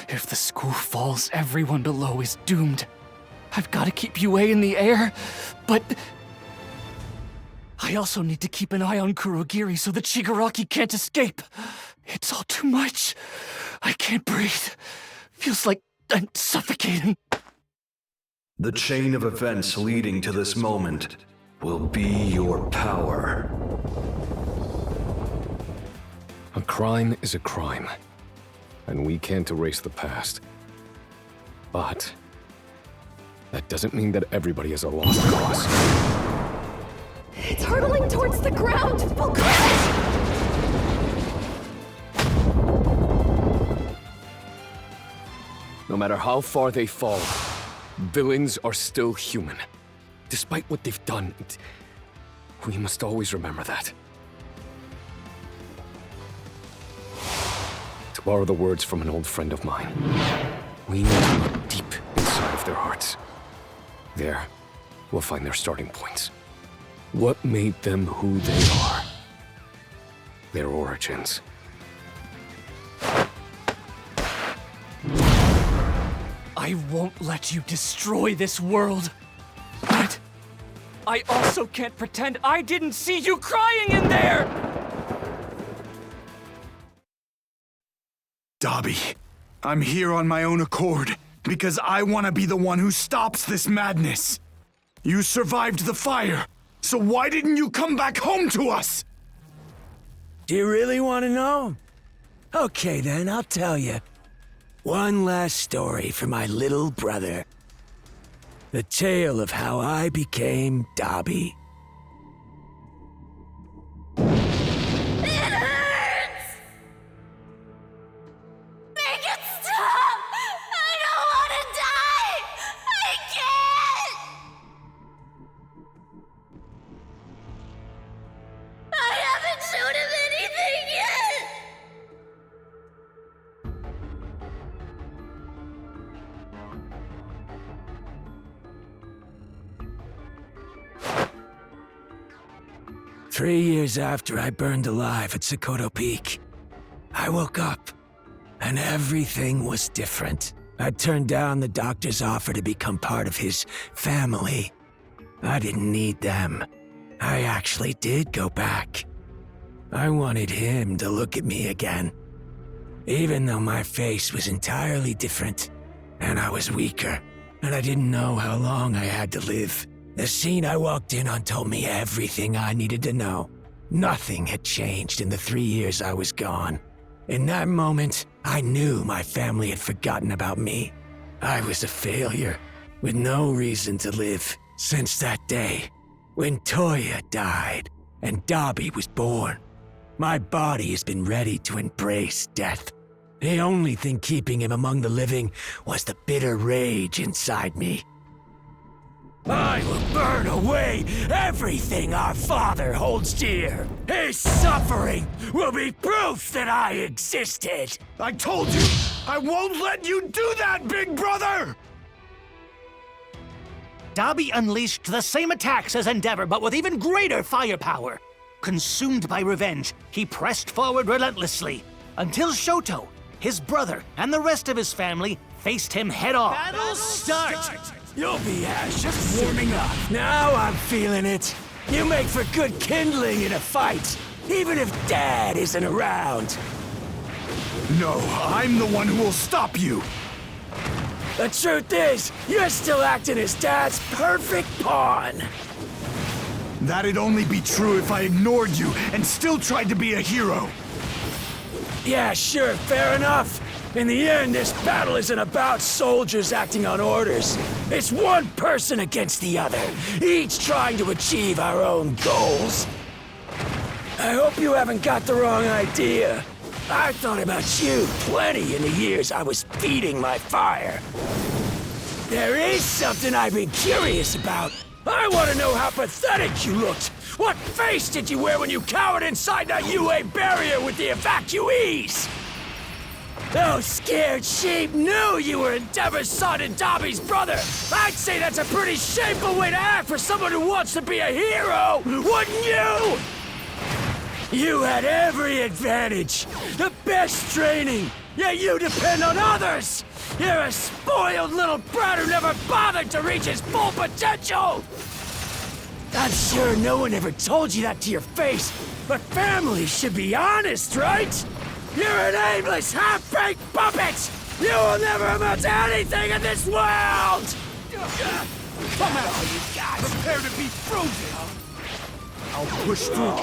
If the school falls, everyone below is doomed. I've got to keep UA in the air, but I also need to keep an eye on Kurogiri so that Shigaraki can't escape. It's all too much. I can't breathe. Feels like I'm suffocating. The chain of events leading to this moment will be your power. A crime is a crime, and we can't erase the past. But that doesn't mean that everybody is a lost cause. It's hurtling towards the ground. We'll crash! No matter how far they fall, villains are still human. Despite what they've done, we must always remember that. To borrow the words from an old friend of mine, we need to look deep inside of their hearts. There, we'll find their starting points. What made them who they are? Their origins. I won't let you destroy this world. But I also can't pretend I didn't see you crying in there! Dabi, I'm here on my own accord, because I want to be the one who stops this madness. You survived the fire, so why didn't you come back home to us? Do you really want to know? Okay then, I'll tell you. One last story for my little brother. The tale of how I became Dabi. It hurts! Make it stop! I don't want to die! I can't! I haven't shown him anything yet! Three years after I burned alive at Sokoto Peak, I woke up, and everything was different. I turned down the doctor's offer to become part of his family. I didn't need them. I actually did go back. I wanted him to look at me again. Even though my face was entirely different, and I was weaker, and I didn't know how long I had to live. The scene I walked in on told me everything I needed to know. Nothing had changed in the 3 years I was gone. In that moment, I knew my family had forgotten about me. I was a failure, with no reason to live. Since that day, when Toya died and Dabi was born, my body has been ready to embrace death. The only thing keeping him among the living was the bitter rage inside me. I will burn away everything our father holds dear. His suffering will be proof that I existed. I told you, I won't let you do that, big brother! Dabi unleashed the same attacks as Endeavor, but with even greater firepower. consumed by revenge, he pressed forward relentlessly, until Shoto, his brother, and the rest of his family faced him head-on. Battle start! You'll be Ash, just warming up. Now I'm feeling it. You make for good kindling in a fight, even if Dad isn't around. No, I'm the one who will stop you! The truth is, you're still acting as Dad's perfect pawn. That'd only be true if I ignored you and still tried to be a hero. Yeah, sure, fair enough. In the end, this battle isn't about soldiers acting on orders. It's one person against the other, each trying to achieve our own goals. I hope you haven't got the wrong idea. I thought about you plenty in the years I was feeding my fire. There is something I've been curious about. I want to know how pathetic you looked. What face did you wear when you cowered inside that UA barrier with the evacuees? Those scared sheep knew you were Endeavor's son and Dobby's brother. I'd say that's a pretty shameful way to act for someone who wants to be a hero, wouldn't you? You had every advantage, the best training, yet you depend on others! You're a spoiled little brat who never bothered to reach his full potential! I'm sure no one ever told you that to your face, but family should be honest, right? You're an aimless, half-baked puppet! You will never amount to anything in this world! Come out, you guys! Prepare to be frozen! I'll push through.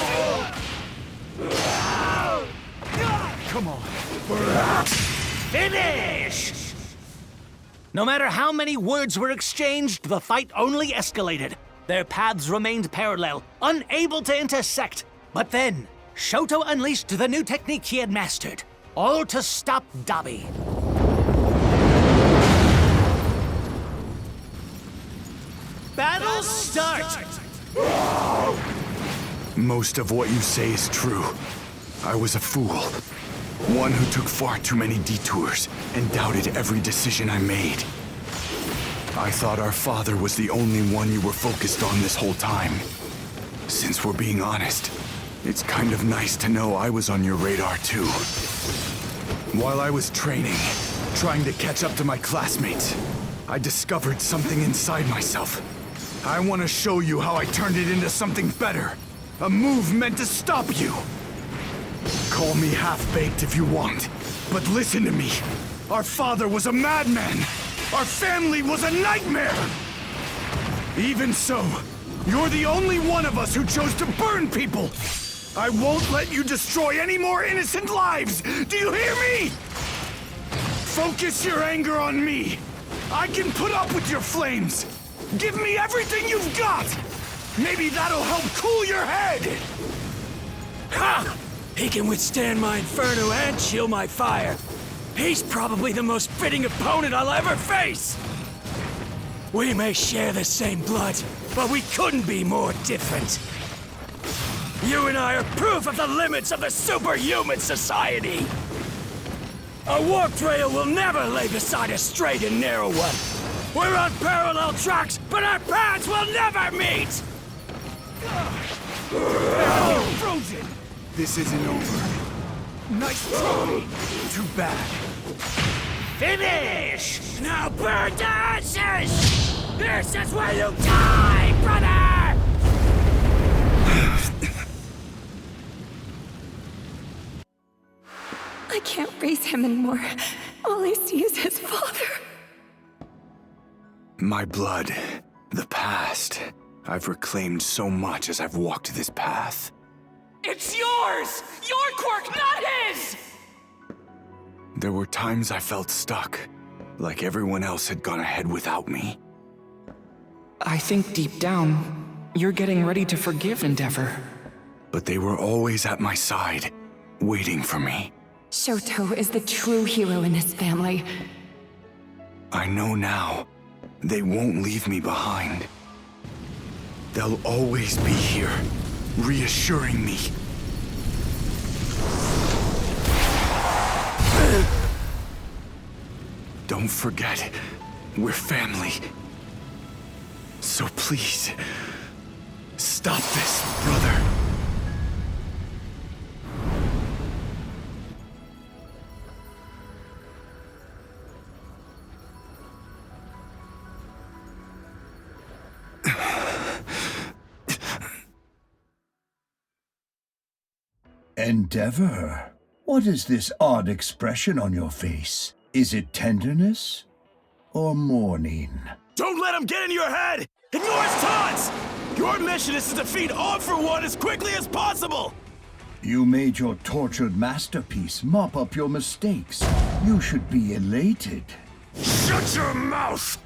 Come on. Finish! No matter how many words were exchanged, the fight only escalated. Their paths remained parallel, unable to intersect. But then, Shoto unleashed the new technique he had mastered, all to stop Dobby. Battle start! Most of what you say is true. I was a fool. One who took far too many detours and doubted every decision I made. I thought our father was the only one you were focused on this whole time. Since we're being honest, it's kind of nice to know I was on your radar too. While I was training, trying to catch up to my classmates, I discovered something inside myself. I want to show you how I turned it into something better. A move meant to stop you. Call me half-baked if you want, but listen to me. Our father was a madman. Our family was a nightmare. Even so, you're the only one of us who chose to burn people. I won't let you destroy any more innocent lives. Do you hear me? Focus your anger on me. I can put up with your flames. Give me everything you've got. Maybe that'll help cool your head. Ha! He can withstand my inferno and chill my fire. He's probably the most fitting opponent I'll ever face! We may share the same blood, but we couldn't be more different. You and I are proof of the limits of the superhuman society! A warp trail will never lay beside a straight and narrow one. We're on parallel tracks, but our paths will never meet! Frozen! This isn't over. Nice try. Too bad. Finish! Now burn to ashes! This is where you die, brother! I can't raise him anymore. All I see is his father. My blood. The past. I've reclaimed so much as I've walked this path. It's yours! Your quirk, not his! There were times I felt stuck, like everyone else had gone ahead without me. I think deep down, you're getting ready to forgive Endeavor. But they were always at my side, waiting for me. Shoto is the true hero in this family. I know now. They won't leave me behind. They'll always be here, reassuring me. Don't forget, we're family. So please, stop this, brother. Endeavor? What is this odd expression on your face? Is it tenderness or mourning? Don't let him get in your head! Ignore his taunts! Your mission is to defeat All For One as quickly as possible! You made your tortured masterpiece mop up your mistakes. You should be elated. Shut your mouth!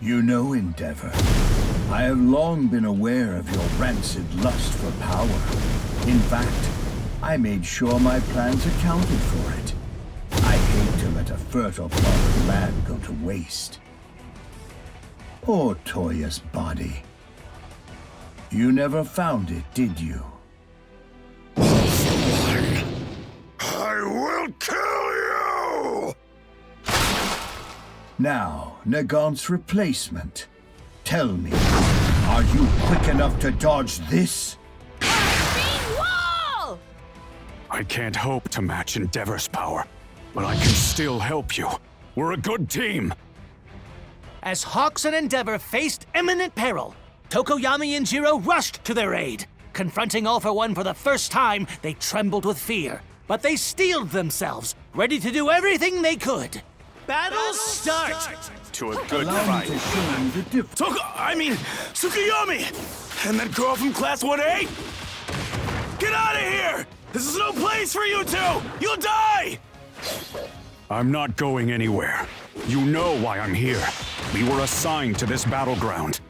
You know, Endeavor, I have long been aware of your rancid lust for power. In fact, I made sure my plans accounted for it. I hate to let a fertile plot of land go to waste. Poor Toya's body. You never found it, did you? I will kill you! Now, Nagant's replacement. Tell me, are you quick enough to dodge this? I can't hope to match Endeavor's power, but I can still help you. We're a good team. As Hawks and Endeavor faced imminent peril, Tokoyami and Jiro rushed to their aid. Confronting All For One for the first time, they trembled with fear. But they steeled themselves, ready to do everything they could. Battle start! To a good Allow me fight. to show you the difference. Tsukuyomi! And that girl from Class 1A? Get out of here! This is no place for you two! You'll die! I'm not going anywhere. You know why I'm here. We were assigned to this battleground.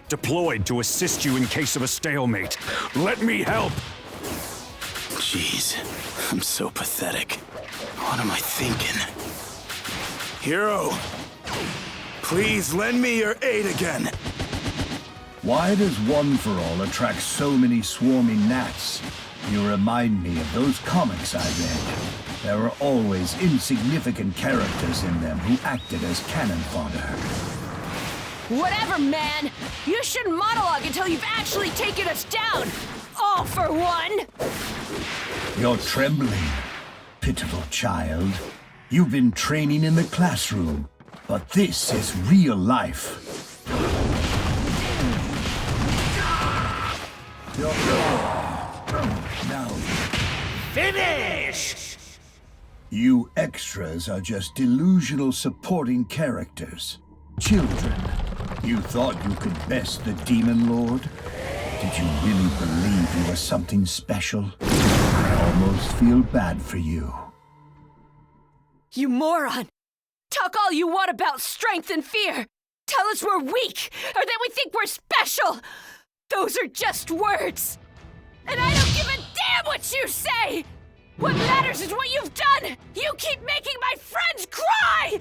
Deployed to assist you in case of a stalemate. Let me help! Jeez, I'm so pathetic. What am I thinking? Hero, please lend me your aid again. Why does One For All attract so many swarming gnats? You remind me of those comics I read. There were always insignificant characters in them who acted as cannon fodder. Whatever, man! You shouldn't monologue until you've actually taken us down! All For One! You're trembling, pitiful child. You've been training in the classroom, but this is real life. Now, Finish! you extras are just delusional supporting characters. Children, you thought you could best the Demon Lord? Did you really believe you were something special? I almost feel bad for you. You moron! Talk all you want about strength and fear! Tell us we're weak, or that we think we're special! Those are just words! And I don't give a damn what you say! What matters is what you've done! You keep making my friends cry!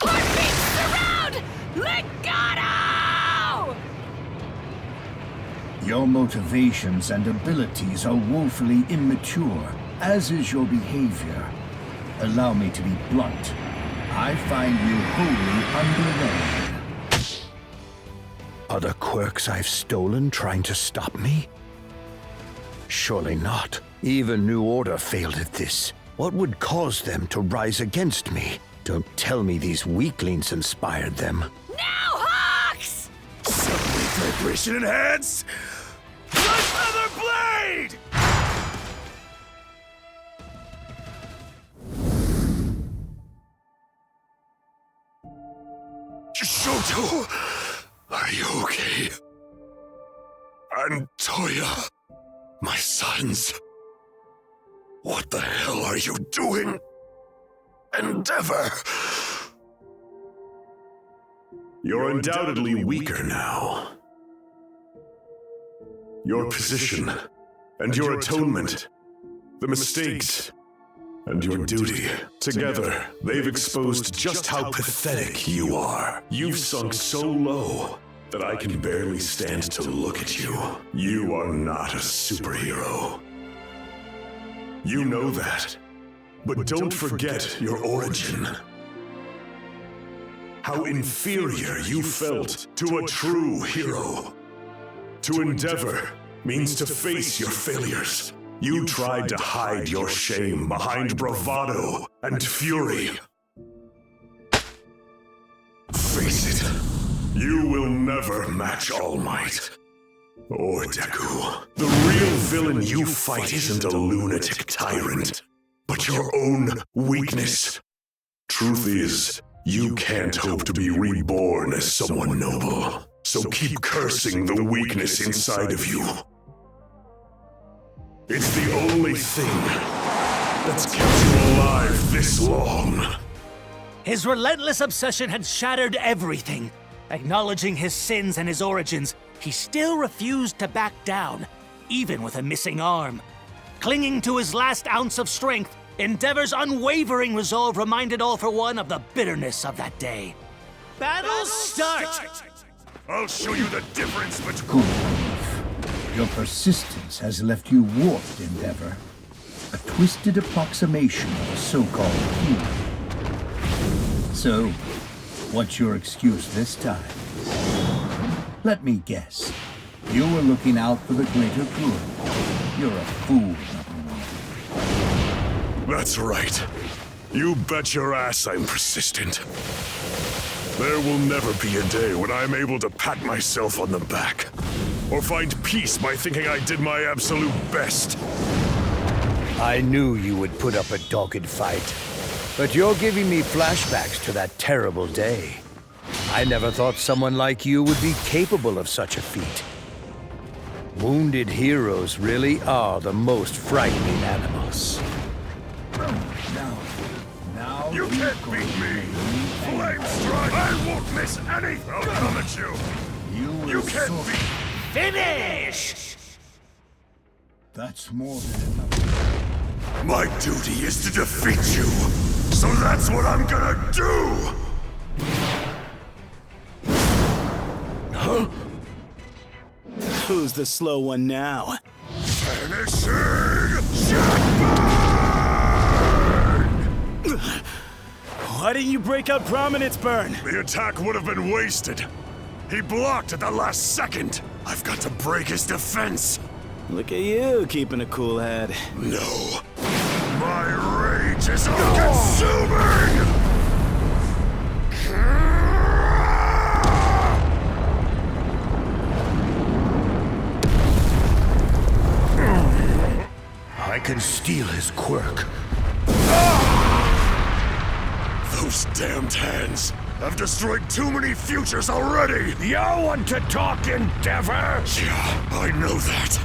Heartbeats surround! Legato! Your motivations and abilities are woefully immature, as is your behavior. Allow me to be blunt. I find you wholly underwhelming. Are the quirks I've stolen trying to stop me? Surely not. Even New Order failed at this. What would cause them to rise against me? Don't tell me these weaklings inspired them. Now, Hawks! Suddenly vibration enhanced! Blood Feather Blade! Shoto, are you okay? And Toya, my sons. What the hell are you doing? Endeavor! You're undoubtedly weaker now. Your position, and your atonement, the mistakes, and your duty. Together, they've exposed just how pathetic you are. You've sunk so low that I can barely stand to look at you. You are not a superhero. You know that, but don't forget your origin. How inferior you felt to a true hero. To endeavor means to face your failures. You tried to hide your shame behind bravado and fury. Face it, you will never match All Might. Or Deku, the real villain you fight isn't a lunatic tyrant, but your own weakness. Truth is, you can't hope to be reborn as someone noble, so keep cursing the weakness inside of you. It's the only thing that's kept you alive this long. His relentless obsession had shattered everything. Acknowledging his sins and his origins, he still refused to back down, even with a missing arm. Clinging to his last ounce of strength, Endeavor's unwavering resolve reminded All For One of the bitterness of that day. Battle start! I'll show you the difference between... Good. Your persistence has left you warped, Endeavor. A twisted approximation of a so-called human. So, what's your excuse this time? Let me guess. You were looking out for the greater good. You're a fool, number one. That's right. You bet your ass I'm persistent. There will never be a day when I'm able to pat myself on the back, or find peace by thinking I did my absolute best. I knew you would put up a dogged fight, but you're giving me flashbacks to that terrible day. I never thought someone like you would be capable of such a feat. Wounded heroes really are the most frightening animals. Now you can't beat me! Flame strike! I won't miss anything! I'll come at you! You can't beat... Finish! That's more than enough. My duty is to defeat you! So that's what I'm gonna do! Huh? Who's the slow one now? Finishing Why didn't you break out Prominence Burn? The attack would have been wasted. He blocked at the last second. I've got to break his defense. Look at you, keeping a cool head. No. My rage is all-consuming! I can steal his quirk. Those damned hands have destroyed too many futures already! You want to talk, Endeavor? Yeah, I know that.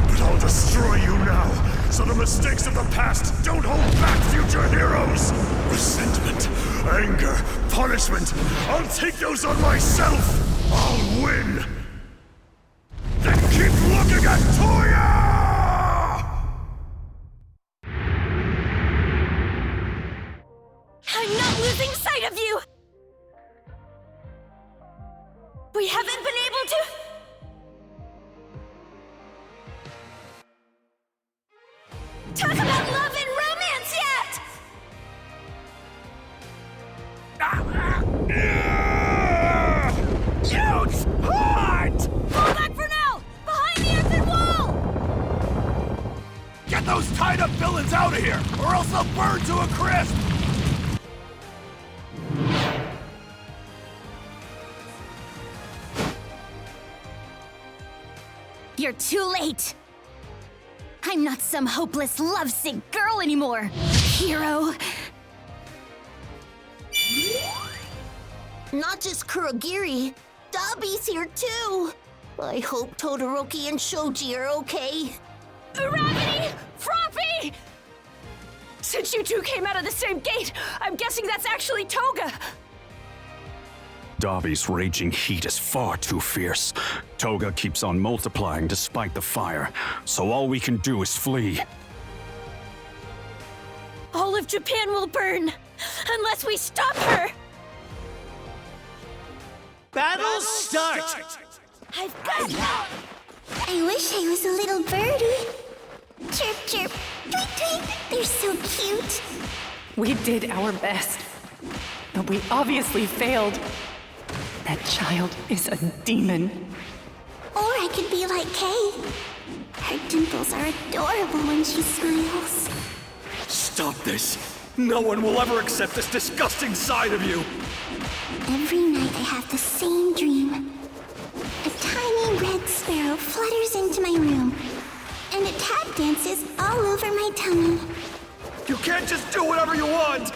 But I'll destroy you now, so the mistakes of the past don't hold back future heroes! Resentment, anger, punishment, I'll take those on myself! I'll win! Then keep looking at Toya! I'm not losing sight of you! We haven't been able to... talk about love and romance yet! Huge heart! Fall back for now! Behind the earthen wall! Get those tied-up villains out of here, or else they'll burn to a crisp! You're too late! I'm not some hopeless, lovesick girl anymore, hero! Not just Kurogiri. Dabi's here too! I hope Todoroki and Shoji are okay. Gravity! Froppy! Since you two came out of the same gate, I'm guessing that's actually Toga! Dabi's raging heat is far too fierce. Toga keeps on multiplying despite the fire, so all we can do is flee. All of Japan will burn, unless we stop her! Battle start! I've got you! I wish I was a little birdie. Chirp, chirp, tweet, tweet. They're so cute. We did our best, but we obviously failed. That child is a demon. Or I could be like Kay. Her dimples are adorable when she smiles. Stop this! No one will ever accept this disgusting side of you! Every night I have the same dream. A tiny red white sparrow flutters into my room, and it tap dances all over my tummy. You can't just do whatever you want!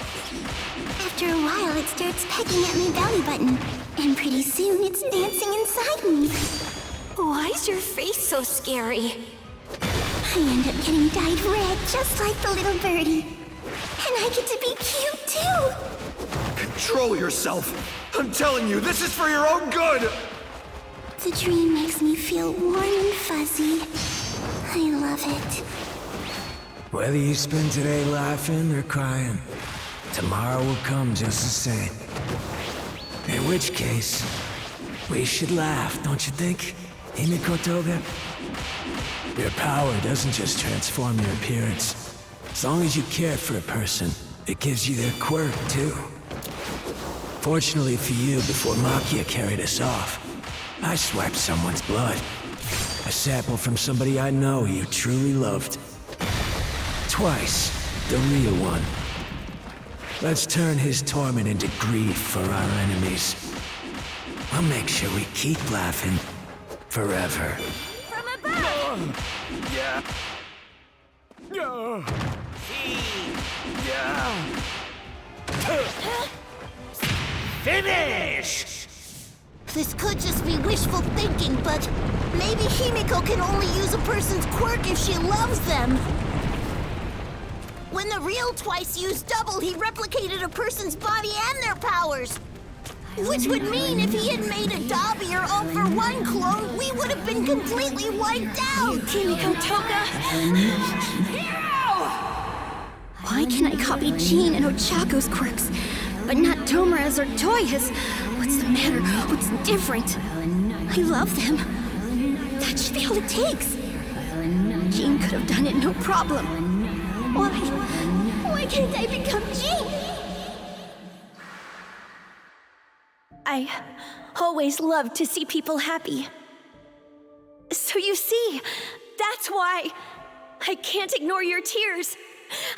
After a while, it starts pecking at my belly button, and pretty soon it's dancing inside me. Why is your face so scary? I end up getting dyed red just like the little birdie. And I get to be cute too! Control yourself! I'm telling you, this is for your own good! The dream makes me feel warm and fuzzy. I love it. Whether you spend today laughing or crying, tomorrow will come just the same. In which case, we should laugh, don't you think, Himiko Toga? Your power doesn't just transform your appearance. As long as you care for a person, it gives you their quirk, too. Fortunately for you, before Makia carried us off, I swiped someone's blood. A sample from somebody I know you truly loved. Twice, the real one. Let's turn his torment into grief for our enemies. I'll make sure we keep laughing forever. From above! Yeah. Finish! This could just be wishful thinking, but maybe Himiko can only use a person's quirk if she loves them. When the real Twice used double, he replicated a person's body and their powers. Which would mean if he had made a Dobby or All for One clone, we would have been completely wiped out! Himiko Toga! Why can I copy Jean and Ochako's quirks, but not Tomura's or Toya's? What's the matter? What's different? I love them. That should be all it takes. Jean could have done it, no problem. Why can't I become Jean? I always love to see people happy. So you see, that's why I can't ignore your tears.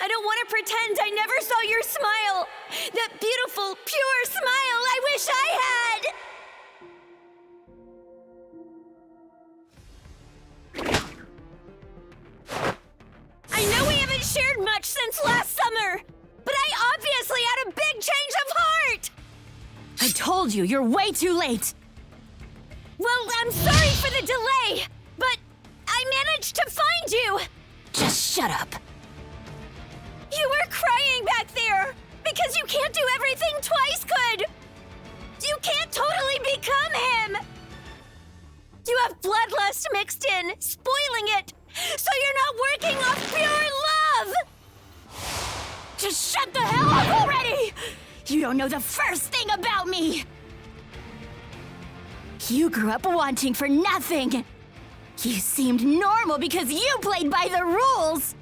I don't want to pretend I never saw your smile. That beautiful, pure smile I wish I had! I know we haven't shared much since last summer, but I obviously had a big change of heart! I told you, you're way too late. Well, I'm sorry for the delay, but I managed to find you. Just shut up. You were crying back there because you can't do everything Twice could. You can't totally become him. You have bloodlust mixed in, spoiling it, so you're not working off pure love. Just shut the hell up already. You don't know the first thing about me! You grew up wanting for nothing! You seemed normal because you played by the rules!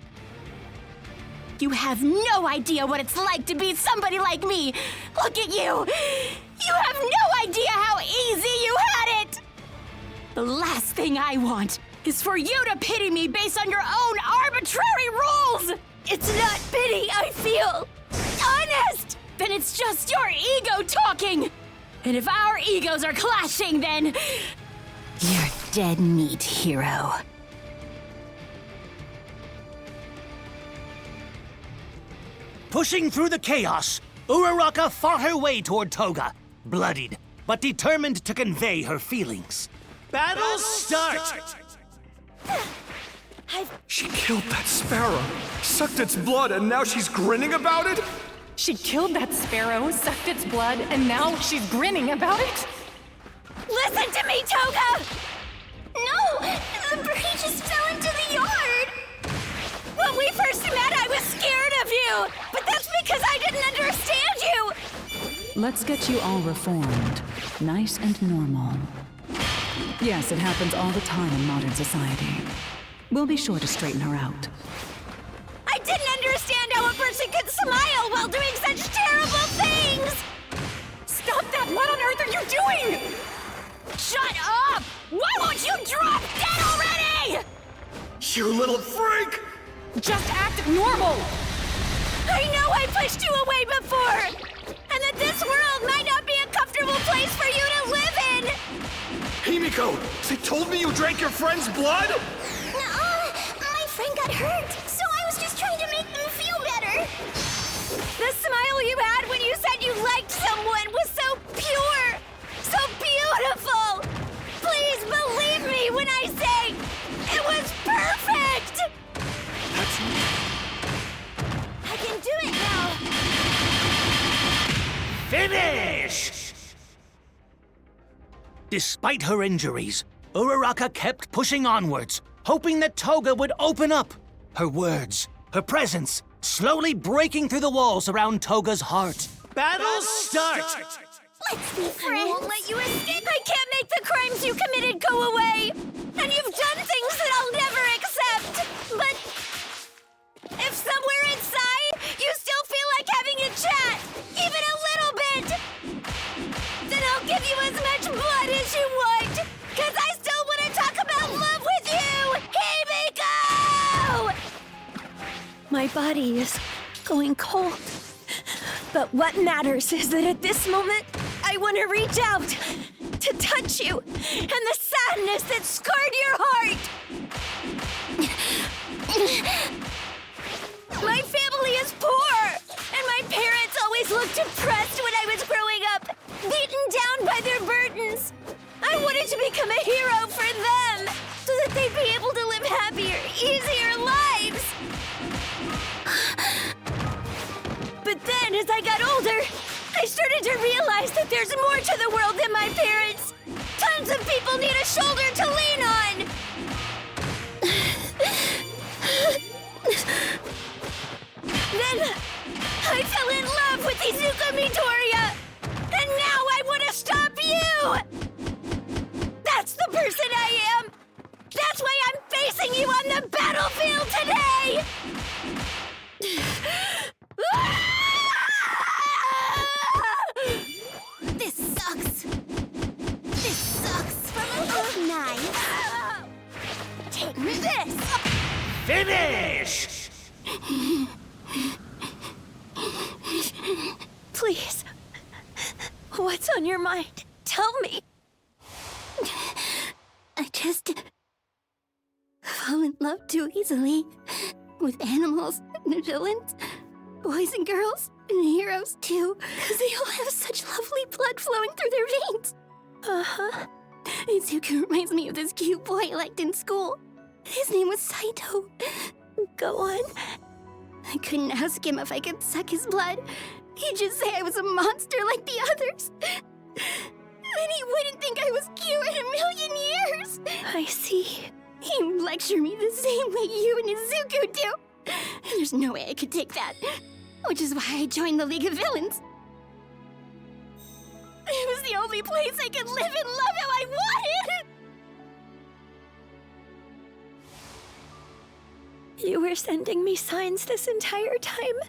You have no idea what it's like to be somebody like me! Look at you! You have no idea how easy you had it! The last thing I want is for you to pity me based on your own arbitrary rules! It's not pity I feel! Honest! Then it's just your ego talking! And if our egos are clashing, then you're dead meat, hero. Pushing through the chaos, Uraraka fought her way toward Toga, bloodied, but determined to convey her feelings. Battle start! She killed that sparrow, sucked its blood, and now she's grinning about it? She killed that sparrow, sucked its blood, and now she's grinning about it? Listen to me, Toga! No! The birdie just fell into the yard! When we first met, I was scared of you! But that's because I didn't understand you! Let's get you all reformed. Nice and normal. Yes, it happens all the time in modern society. We'll be sure to straighten her out. I didn't understand how a person could smile while doing such terrible things! Stop that! What on earth are you doing? Shut up! Why won't you drop dead already? You little freak! Just act normal! I know I pushed you away before! And that this world might not be a comfortable place for you to live in! Himiko, they told me you drank your friend's blood? My friend got hurt, so I was just trying to make them feel better. The smile you had when you said you liked someone was so pure, so beautiful. Please believe me when I say it was perfect. I can do it now. Finish! Despite her injuries, Uraraka kept pushing onwards, hoping that Toga would open up. Her words, her presence, slowly breaking through the walls around Toga's heart. Battle start! Let's be friends. I won't let you escape. I can't make the crimes you committed go away. And you've done things that I'll never accept. But if somewhere inside you still feel like having a chat, even a little bit, then I'll give you as much blood as you want. Cause I still want to talk about love with you, Himiko! My body is going cold. But what matters is that at this moment, I want to reach out to touch you and the sadness that scarred your heart. My family is poor, and my parents always looked depressed when I was growing up, beaten down by their burdens. I wanted to become a hero for them, so that they'd be able to live happier, easier lives. But then, as I got older, I started to realize that there's more to the world than my parents. Tons of people need a shoulder to lean on. Then, I fell in love with Izuku Midoriya. And now I want to stop you! That's the person I am! That's why I'm facing you on the battlefield today! This sucks. This sucks. Oh, nice. Take this! Finish! Please. What's on your mind? Tell me. I just fall in love too easily with animals and villains, boys and girls, and heroes too, because they all have such lovely blood flowing through their veins. Uh-huh. Izuku reminds me of this cute boy I liked in school. His name was Saito. Go on. I couldn't ask him if I could suck his blood. He'd just say I was a monster like the others. Then he wouldn't think I was cute in a million years. I see. He'd lecture me the same way you and Izuku do. There's no way I could take that. Which is why I joined the League of Villains. It was the only place I could live and love how I wanted! You were sending me signs this entire time,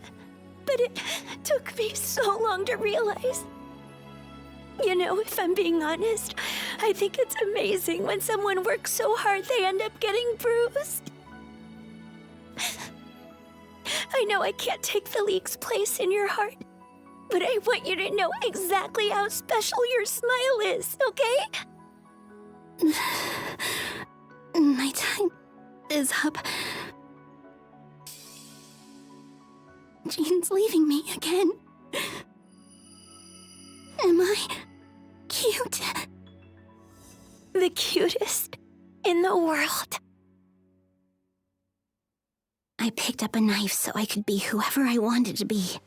but it took me so long to realize. You know, if I'm being honest, I think it's amazing when someone works so hard they end up getting bruised. I know I can't take the League's place in your heart, but I want you to know exactly how special your smile is, okay? My time is up. Jean's leaving me again. Am I cute? The cutest in the world. I picked up a knife so I could be whoever I wanted to be.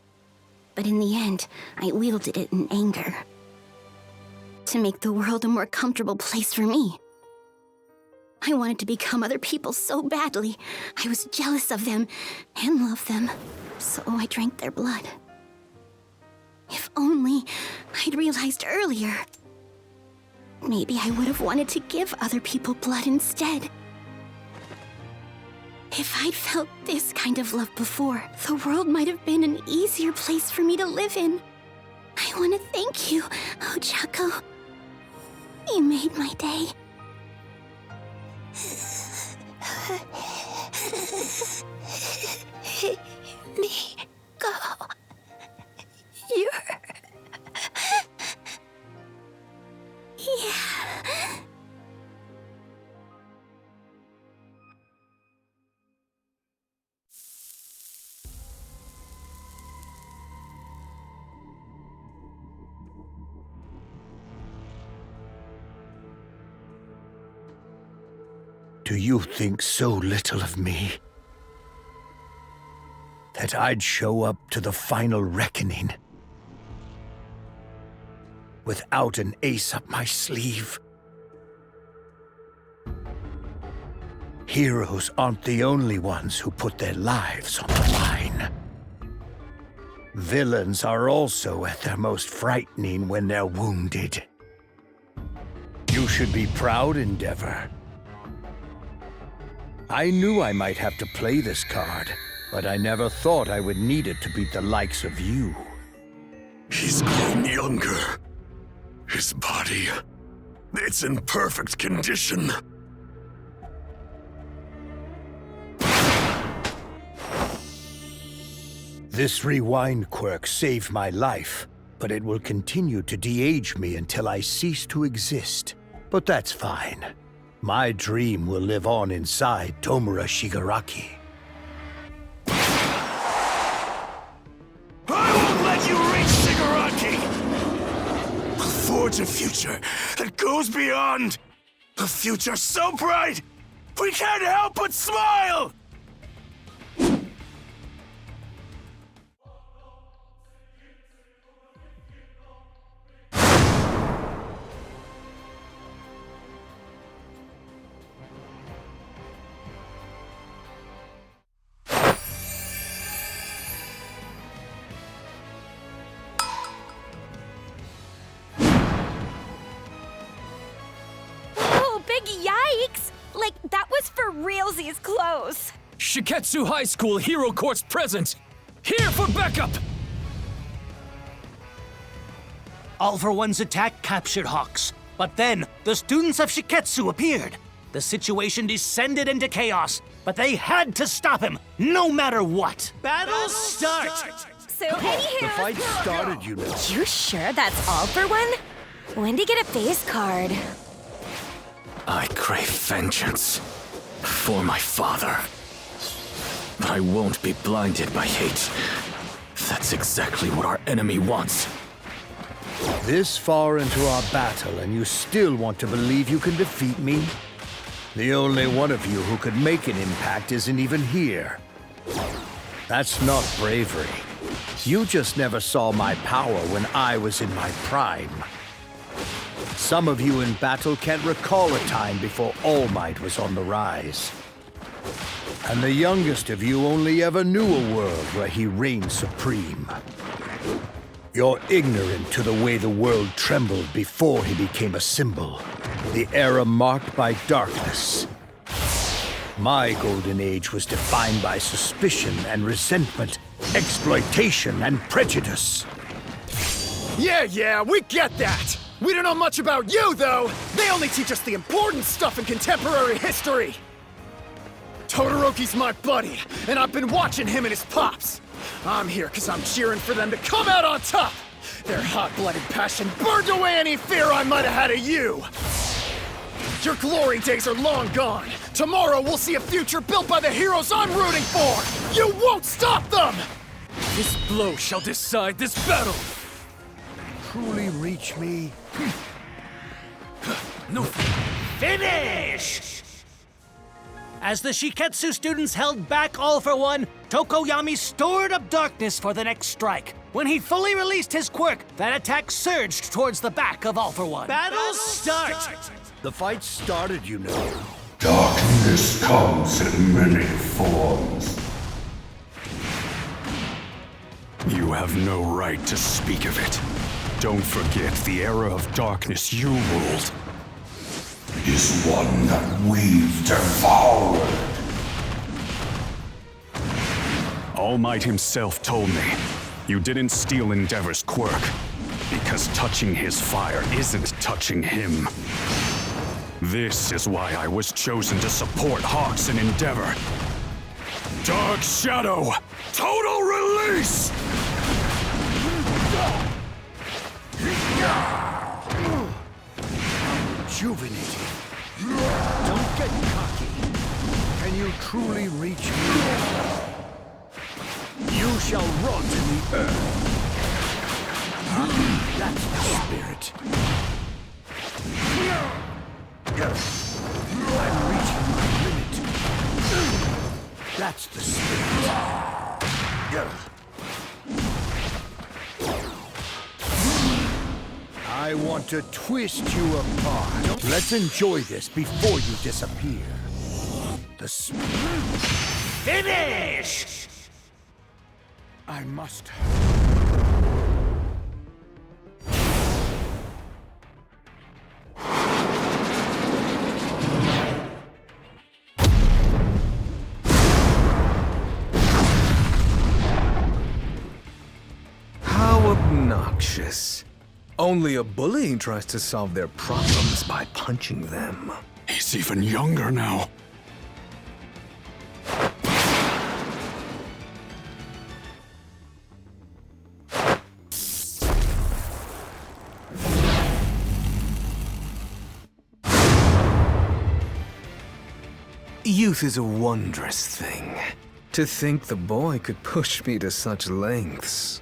But in the end, I wielded it in anger. To make the world a more comfortable place for me. I wanted to become other people so badly. I was jealous of them and loved them. So I drank their blood. If only I'd realized earlier. Maybe I would have wanted to give other people blood instead. If I'd felt this kind of love before, the world might have been an easier place for me to live in. I want to thank you, Ochako. You made my day. Me go. You're... Yeah. Do you think so little of me? That I'd show up to the final reckoning without an ace up my sleeve? Heroes aren't the only ones who put their lives on the line. Villains are also at their most frightening when they're wounded. You should be proud, Endeavor. I knew I might have to play this card, but I never thought I would need it to beat the likes of you. He's grown younger. His body, it's in perfect condition. This rewind quirk saved my life, but it will continue to de-age me until I cease to exist. But that's fine. My dream will live on inside Tomura Shigaraki. I won't let you reach Shigaraki! We'll forge a future that goes beyond. A future so bright, we can't help but smile! Yikes! Like, that was for realsies close. Shiketsu High School Hero Course present! Here for backup! All for One's attack captured Hawks, but then the students of Shiketsu appeared. The situation descended into chaos, but they had to stop him, no matter what. Battle start! So any heroes... The fight started, you know. You sure that's All for One? When did he get a face card? I crave vengeance for my father. But I won't be blinded by hate. That's exactly what our enemy wants. This far into our battle, and you still want to believe you can defeat me? The only one of you who could make an impact isn't even here. That's not bravery. You just never saw my power when I was in my prime. Some of you in battle can't recall a time before All Might was on the rise. And the youngest of you only ever knew a world where he reigned supreme. You're ignorant to the way the world trembled before he became a symbol. The era marked by darkness. My golden age was defined by suspicion and resentment, exploitation and prejudice. Yeah, we get that! We don't know much about you, though! They only teach us the important stuff in contemporary history! Todoroki's my buddy, and I've been watching him and his pops. I'm here because I'm cheering for them to come out on top! Their hot-blooded passion burned away any fear I might have had of you! Your glory days are long gone! Tomorrow we'll see a future built by the heroes I'm rooting for! You won't stop them! This blow shall decide this battle! Truly reach me? No. Finish! As the Shiketsu students held back All for One, Tokoyami stored up darkness for the next strike. When he fully released his quirk, that attack surged towards the back of All for One. Battle start! The fight started, you know. Darkness comes in many forms. You have no right to speak of it. Don't forget the era of darkness you ruled. Is one that we've devoured. All Might himself told me you didn't steal Endeavor's quirk, because touching his fire isn't touching him. This is why I was chosen to support Hawks and Endeavor. Dark Shadow, total release! Rejuvenating. Don't get cocky. Can you truly reach me? You shall rot in the earth. That's the spirit. I'm reaching my That's the spirit. I want to twist you apart. Let's enjoy this before you disappear. The spirit. Finish! I must. How obnoxious. Only a bully tries to solve their problems by punching them. He's even younger now. Youth is a wondrous thing. To think the boy could push me to such lengths.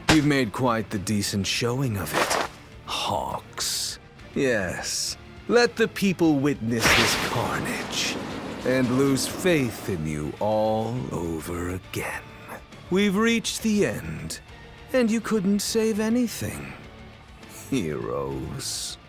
You've made quite the decent showing of it, Hawks. Yes, let the people witness this carnage and lose faith in you all over again. We've reached the end, and you couldn't save anything. Heroes.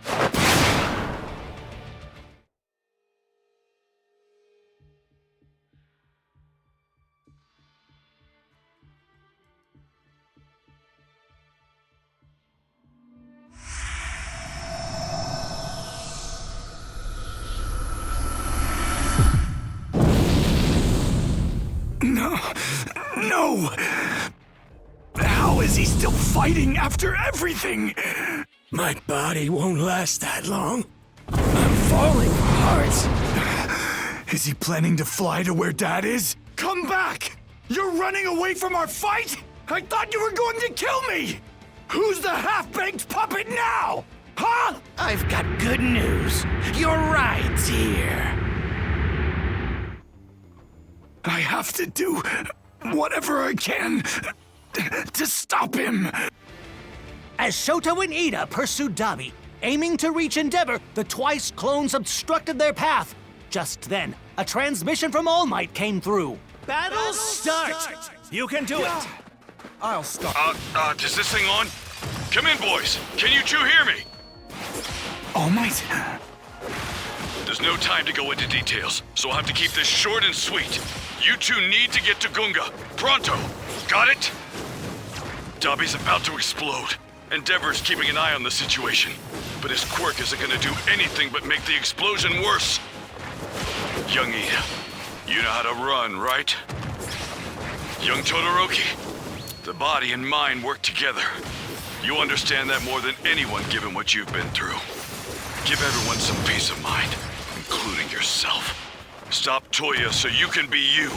No! How is he still fighting after everything? My body won't last that long. I'm falling apart. Is he planning to fly to where Dad is? Come back! You're running away from our fight? I thought you were going to kill me! Who's the half-baked puppet now? Huh? I've got good news. You're right here. I have to do whatever I can to stop him. As Shoto and Ida pursued Dabi, aiming to reach Endeavor, the twice clones obstructed their path. Just then, a transmission from All Might came through. Battle start! You can do it! I'll stop. Is this thing on? Come in, boys. Can you two hear me? All Might. There's no time to go into details, so I'll have to keep this short and sweet. You two need to get to Gunga. Pronto. Got it? Dabi's about to explode. Endeavor's keeping an eye on the situation, but his quirk isn't gonna do anything but make the explosion worse. Young Ida, you know how to run, right? Young Todoroki, the body and mind work together. You understand that more than anyone given what you've been through. Give everyone some peace of mind, including yourself. Stop Toya so you can be you.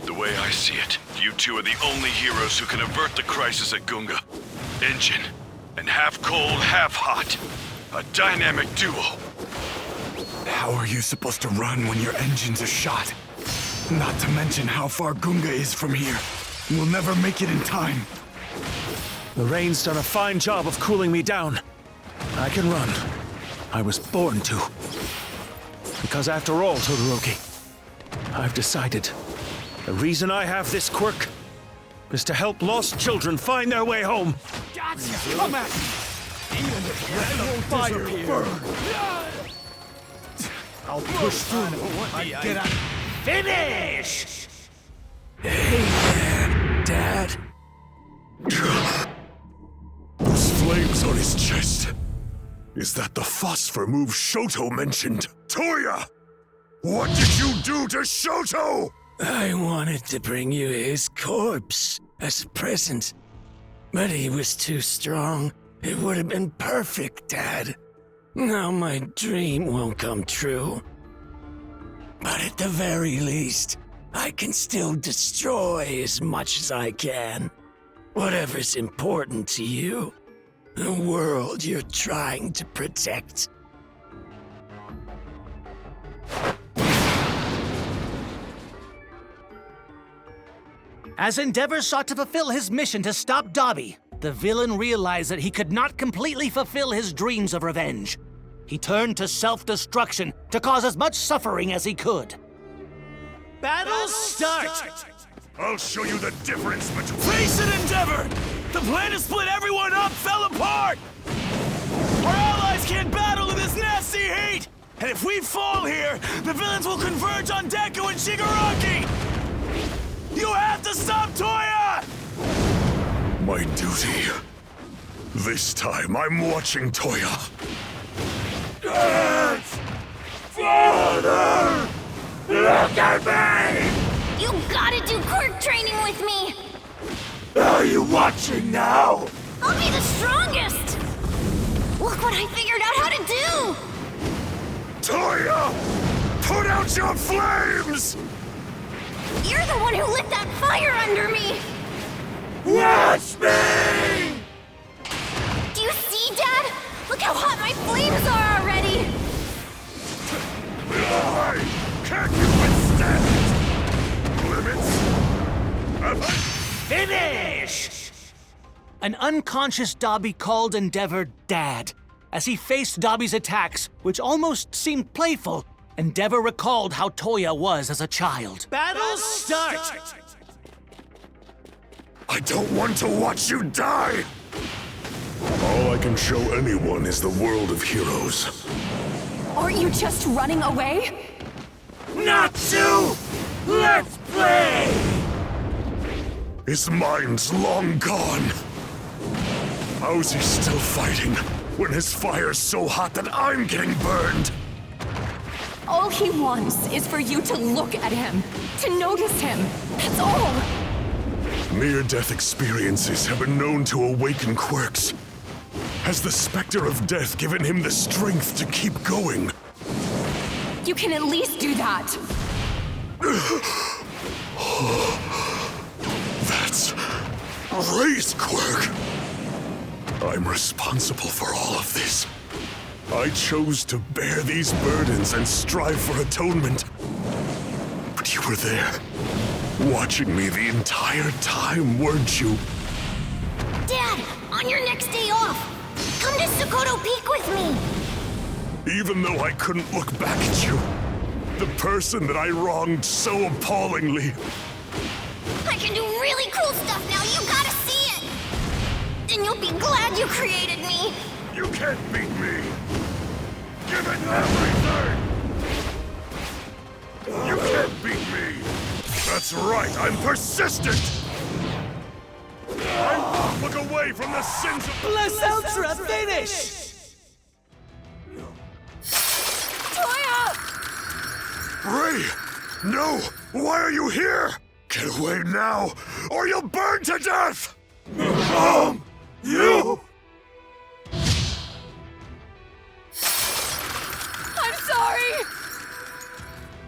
The way I see it, you two are the only heroes who can avert the crisis at Gunga. Engine, and half cold, half hot. A dynamic duo. How are you supposed to run when your engines are shot? Not to mention how far Gunga is from here. We'll never make it in time. The rain's done a fine job of cooling me down. I can run. I was born to. Because after all, Todoroki, I've decided the reason I have this quirk is to help lost children find their way home. Gotcha! Come at me! Fire here. I'll push through. Get out. Finish! Hey, Dad. Those flames on his chest. Is that the phosphor move Shoto mentioned? Toya! What did you do to Shoto? I wanted to bring you his corpse as a present, but he was too strong. It would have been perfect, Dad. Now my dream won't come true. But at the very least, I can still destroy as much as I can. Whatever's important to you. The world you're trying to protect. As Endeavor sought to fulfill his mission to stop Dabi, the villain realized that he could not completely fulfill his dreams of revenge. He turned to self-destruction to cause as much suffering as he could. Battle start! I'll show you the difference between... Face it, Endeavor! The plan to split everyone up fell apart! Our allies can't battle in this nasty heat! And if we fall here, the villains will converge on Deku and Shigaraki! You have to stop Toya! My duty. This time, I'm watching Toya. Dad! Father! Look at me! You gotta do quirk training with me! Are you watching now? I'll be the strongest! Look what I figured out how to do! Toya! Put out your flames! You're the one who lit that fire under me! Watch me! Do you see, Dad? Look how hot my flames are already! Can you withstand limits? Finish! An unconscious Dobby called Endeavor Dad. As he faced Dobby's attacks, which almost seemed playful, Endeavor recalled how Toya was as a child. Battle start! I don't want to watch you die! All I can show anyone is the world of heroes. Aren't you just running away? Not you! Let's play! His mind's long gone. How's he still fighting when his fire's so hot that I'm getting burned? All he wants is for you to look at him, to notice him. That's all. Near-death experiences have been known to awaken quirks. Has the specter of death given him the strength to keep going? You can at least do that. That's Ray's quirk. I'm responsible for all of this. I chose to bear these burdens and strive for atonement. But you were there, watching me the entire time, weren't you? Dad, on your next day off, come to Sokoto Peak with me! Even though I couldn't look back at you, the person that I wronged so appallingly. I can do really cool stuff now, you gotta see it! And you'll be glad you created me! You can't beat me! Give it everything! You can't beat me! That's right, I'm persistent! I won't look away from the sins of... Bless Ultra, finish! Toya! Ray! No! Why are you here? Get away now, or you'll burn to death! Mom! You! I'm sorry!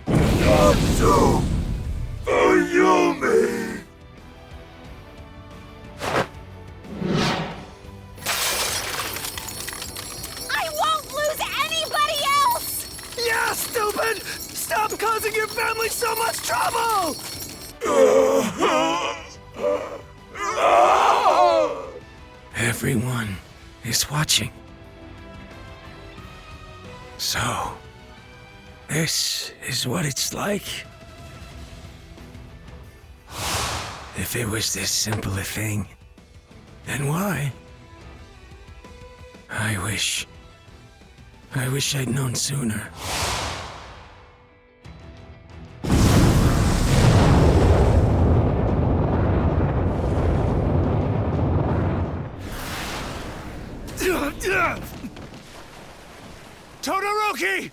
Not so! Ayumi! I won't lose anybody else! Yeah, stupid! Stop causing your family so much trouble! Everyone is watching. So, this is what it's like. If it was this simple a thing, then why? I wish I'd known sooner. Todoroki!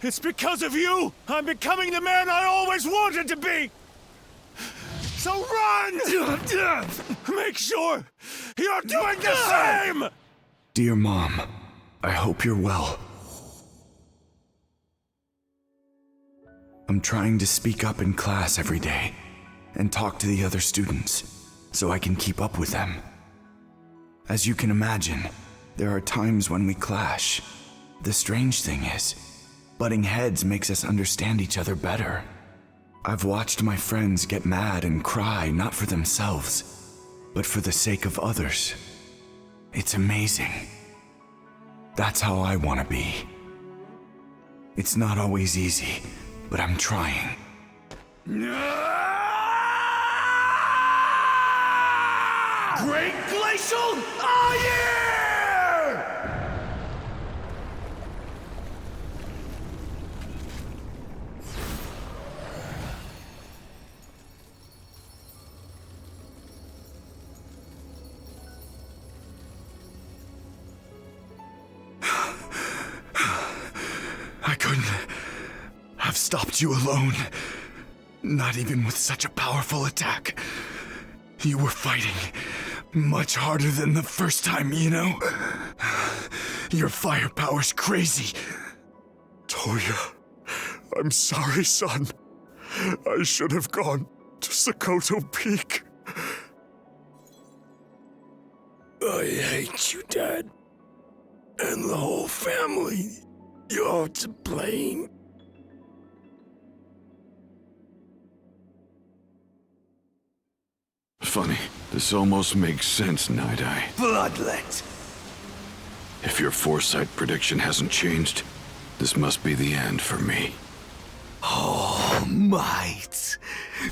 It's because of you I'm becoming the man I always wanted to be! So run! Make sure you're doing the same! Dear Mom, I hope you're well. I'm trying to speak up in class every day and talk to the other students so I can keep up with them. As you can imagine, there are times when we clash. The strange thing is, butting heads makes us understand each other better. I've watched my friends get mad and cry not for themselves, but for the sake of others. It's amazing. That's how I want to be. It's not always easy, but I'm trying. Great Glacial Ire! I couldn't have stopped you alone. Not even with such a powerful attack. You were fighting much harder than the first time, you know? Your firepower's crazy. Toya, I'm sorry, son. I should have gone to Sokoto Peak. I hate you, Dad. And the whole family. You're to blame. Funny, this almost makes sense, Night-Eye. Bloodlet! If your foresight prediction hasn't changed, this must be the end for me. Oh, Might.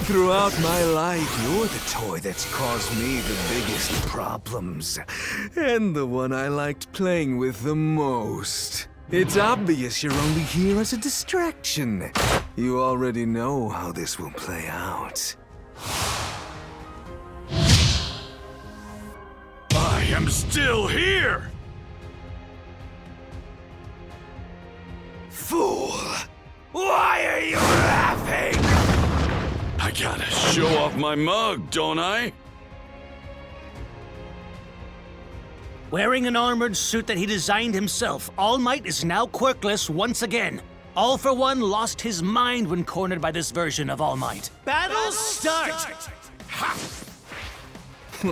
Throughout my life, you're the toy that's caused me the biggest problems. And the one I liked playing with the most. It's obvious you're only here as a distraction. You already know how this will play out. I am still here! Fool! Why are you laughing? I gotta show off my mug, don't I? Wearing an armored suit that he designed himself, All Might is now quirkless once again. All for One lost his mind when cornered by this version of All Might. Battle start! Ha!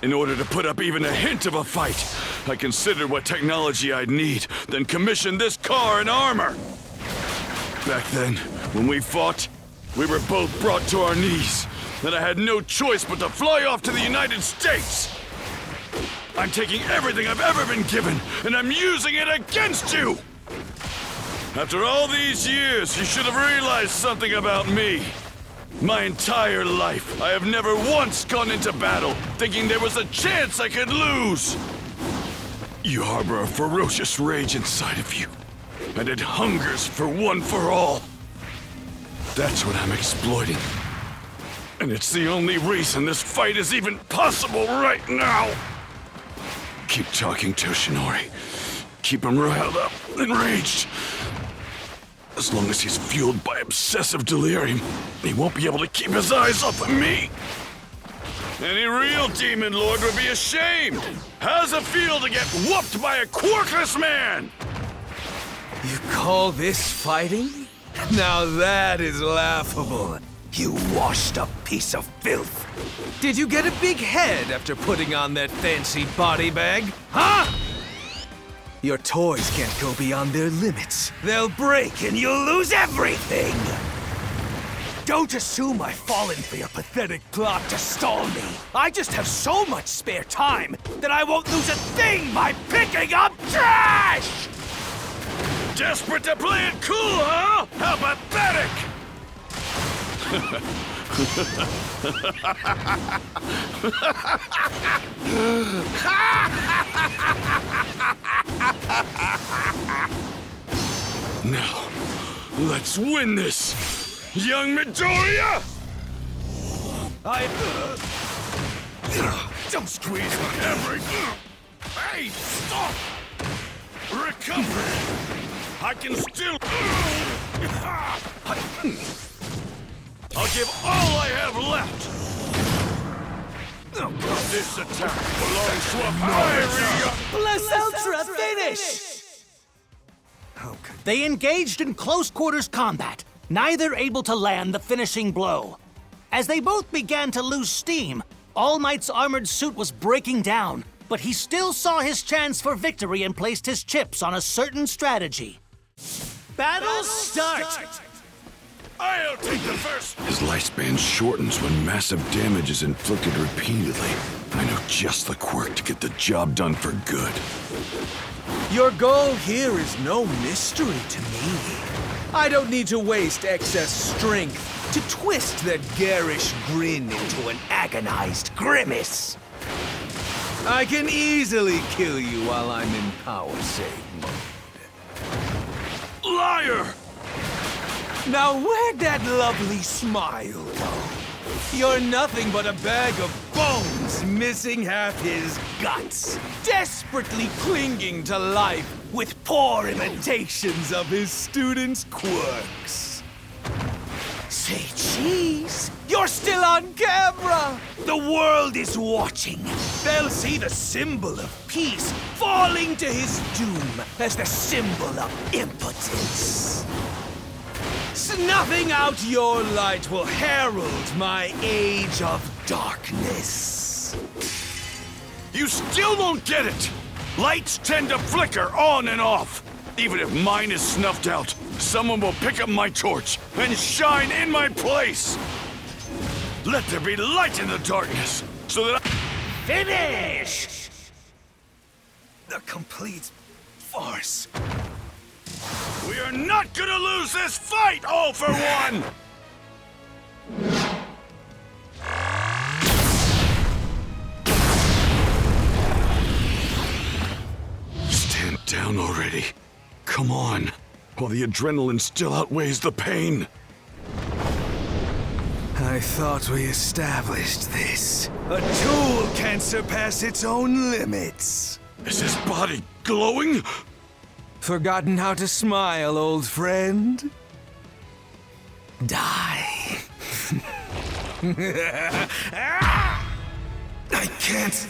In order to put up even a hint of a fight, I considered what technology I'd need, then commissioned this car and armor. Back then, when we fought, we were both brought to our knees, and I had no choice but to fly off to the United States. I'm taking everything I've ever been given, and I'm using it against you! After all these years, you should have realized something about me. My entire life, I have never once gone into battle thinking there was a chance I could lose. You harbor a ferocious rage inside of you, and it hungers for one for all. That's what I'm exploiting. And it's the only reason this fight is even possible right now. Keep talking, Toshinori. Keep him riled up, enraged. As long as he's fueled by obsessive delirium, he won't be able to keep his eyes off of me. Any real demon lord would be ashamed. How's it feel to get whooped by a quirkless man? You call this fighting? Now that is laughable. You washed up piece of filth. Did you get a big head after putting on that fancy body bag? Huh? Your toys can't go beyond their limits. They'll break and you'll lose everything! Don't assume I've fallen for your pathetic plot to stall me. I just have so much spare time that I won't lose a thing by picking up trash! Desperate to play it cool, huh? How pathetic! Now, let's win this, young Midoriya! Don't squeeze my hammer! Hey, stop! Recover! I can still... I'll give all I have left! This attack belongs to a fiery... Bless Ultra finish! They engaged in close-quarters combat, neither able to land the finishing blow. As they both began to lose steam, All Might's armored suit was breaking down, but he still saw his chance for victory and placed his chips on a certain strategy. Battle start! I'll take the first! His lifespan shortens when massive damage is inflicted repeatedly. I know just the quirk to get the job done for good. Your goal here is no mystery to me. I don't need to waste excess strength to twist that garish grin into an agonized grimace. I can easily kill you while I'm in power save mode. Liar! Now where'd that lovely smile go? You're nothing but a bag of bones missing half his guts, desperately clinging to life with poor imitations of his students' quirks. Say cheese, you're still on camera! The world is watching. They'll see the symbol of peace falling to his doom as the symbol of impotence. Snuffing out your light will herald my age of darkness. You still don't get it! Lights tend to flicker on and off. Even if mine is snuffed out, someone will pick up my torch and shine in my place. Let there be light in the darkness, so that I... Finish! The complete farce. We are not gonna lose this fight, all for one! Stand down already. Come on, while the adrenaline still outweighs the pain. I thought we established this. A tool can't surpass its own limits. Is his body glowing? Forgotten how to smile, old friend? Die. I can't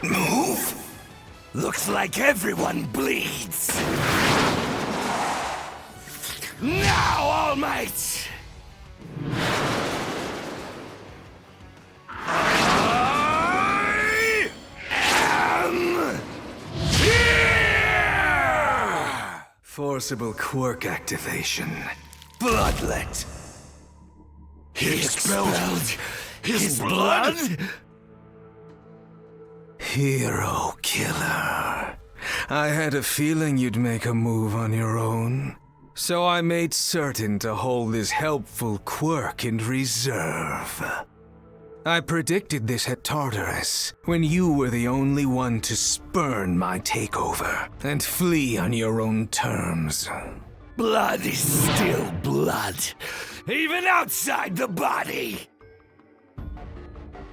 move. Looks like everyone bleeds. Now, All Might! I am here! Forcible quirk activation. Bloodlet. He expelled his blood? Hero killer. I had a feeling you'd make a move on your own. So I made certain to hold this helpful quirk in reserve. I predicted this at Tartarus, when you were the only one to spurn my takeover and flee on your own terms. Blood is still blood, even outside the body!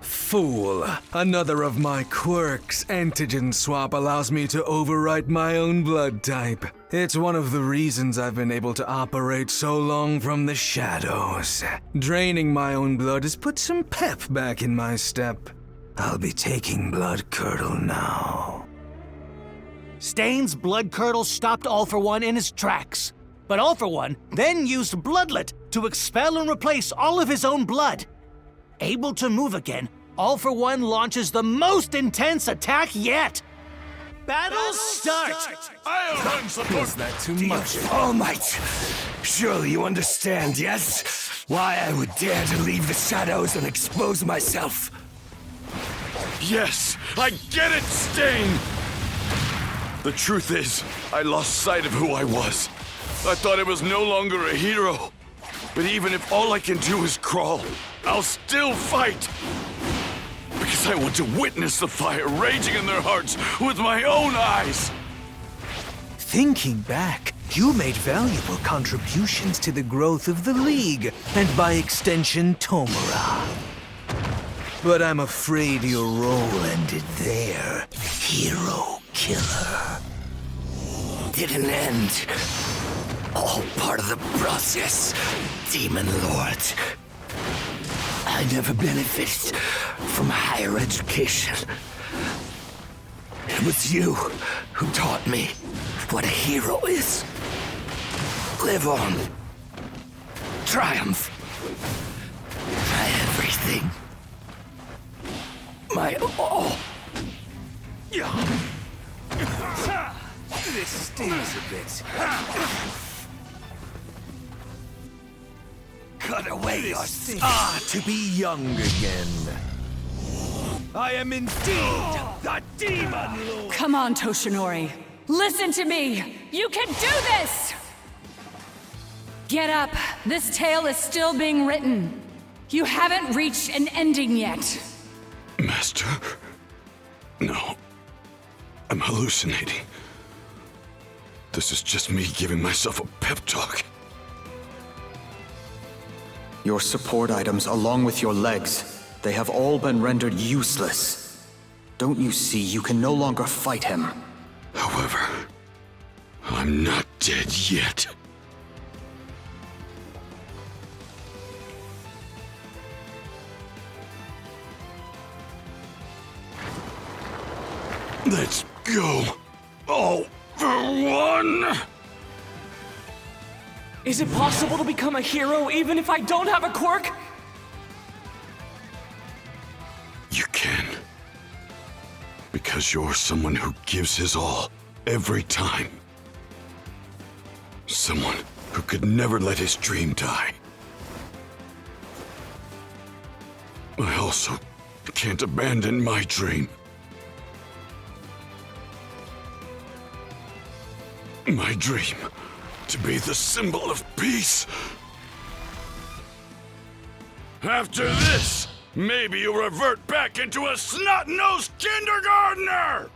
Fool. Another of my quirks, antigen swap, allows me to overwrite my own blood type. It's one of the reasons I've been able to operate so long from the shadows. Draining my own blood has put some pep back in my step. I'll be taking Blood Curdle now. Stain's Blood Curdle stopped All for One in his tracks. But All for One then used Bloodlet to expel and replace all of his own blood. Able to move again, All for One launches the most intense attack yet. Battle start! Is that too much? All Might! Surely you understand, yes? Why I would dare to leave the shadows and expose myself. Yes, I get it, Stain! The truth is, I lost sight of who I was. I thought I was no longer a hero. But even if all I can do is crawl, I'll still fight! Because I want to witness the fire raging in their hearts with my own eyes! Thinking back, you made valuable contributions to the growth of the League, and by extension, Tomura. But I'm afraid your role ended there, Hero Killer. Didn't end. All part of the process, Demon Lord. I never benefited from higher education. It was you who taught me what a hero is. Live on. Triumph. My everything. My all. This stings a bit. Cut away your sting. To be young again. I am indeed the Demon Lord! Come on, Toshinori. Listen to me! You can do this! Get up. This tale is still being written. You haven't reached an ending yet. Master? No. I'm hallucinating. This is just me giving myself a pep talk. Your support items, along with your legs, they have all been rendered useless. Don't you see you can no longer fight him? However, I'm not dead yet. Let's go. All for one. Is it possible to become a hero even if I don't have a quirk? You can. Because you're someone who gives his all, every time. Someone who could never let his dream die. I also can't abandon my dream. My dream to be the symbol of peace. After this, maybe you'll revert back into a snot-nosed kindergartner!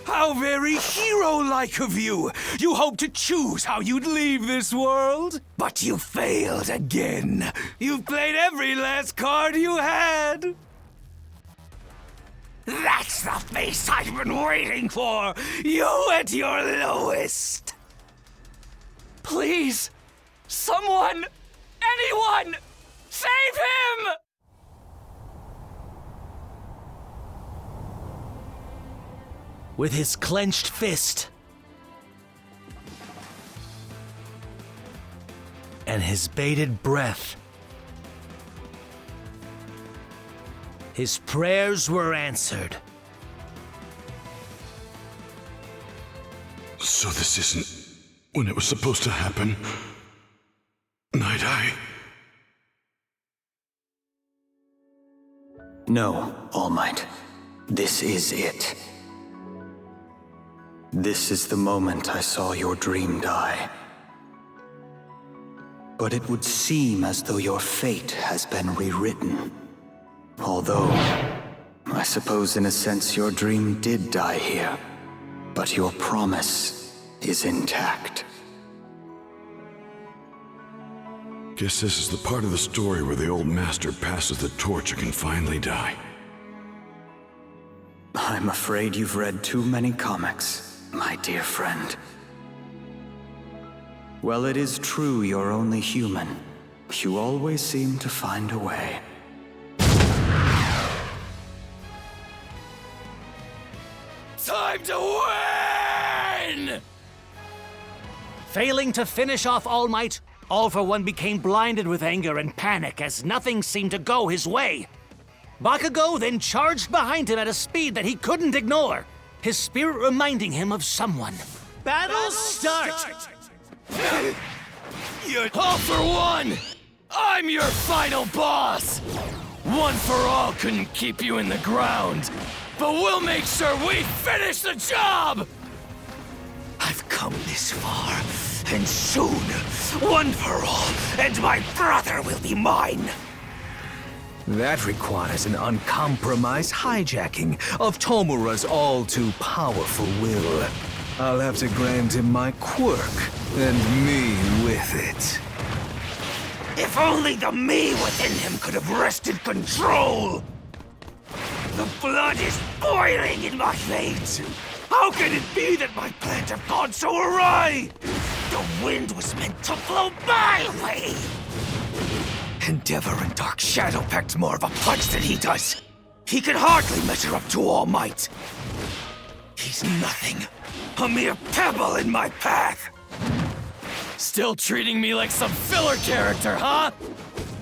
How very hero-like of you! You hoped to choose how you'd leave this world, but you failed again. You've played every last card you had. That's the face I've been waiting for! You at your lowest! Please! Someone! Anyone! Save him! With his clenched fist and his bated breath, his prayers were answered. So this isn't when it was supposed to happen? Night Eye? No, All Might. This is it. This is the moment I saw your dream die. But it would seem as though your fate has been rewritten. Although, I suppose in a sense your dream did die here, but your promise is intact. Guess this is the part of the story where the old master passes the torch and can finally die. I'm afraid you've read too many comics, my dear friend. Well, it is true you're only human. You always seem to find a way. Time to win! Failing to finish off All Might, All for One became blinded with anger and panic as nothing seemed to go his way. Bakugo then charged behind him at a speed that he couldn't ignore, his spirit reminding him of someone. Battle start! All for One! I'm your final boss! One for All couldn't keep you in the ground, but we'll make sure we finish the job! I've come this far, and soon, One for All and my brother will be mine! That requires an uncompromised hijacking of Tomura's all-too-powerful will. I'll have to grant him my quirk, and me with it. If only the me within him could have wrested control! The blood is boiling in my veins! How can it be that my plans have gone so awry? The wind was meant to blow my way! Endeavor and Dark Shadow packed more of a punch than he does. He can hardly measure up to All Might. He's nothing. A mere pebble in my path. Still treating me like some filler character, huh?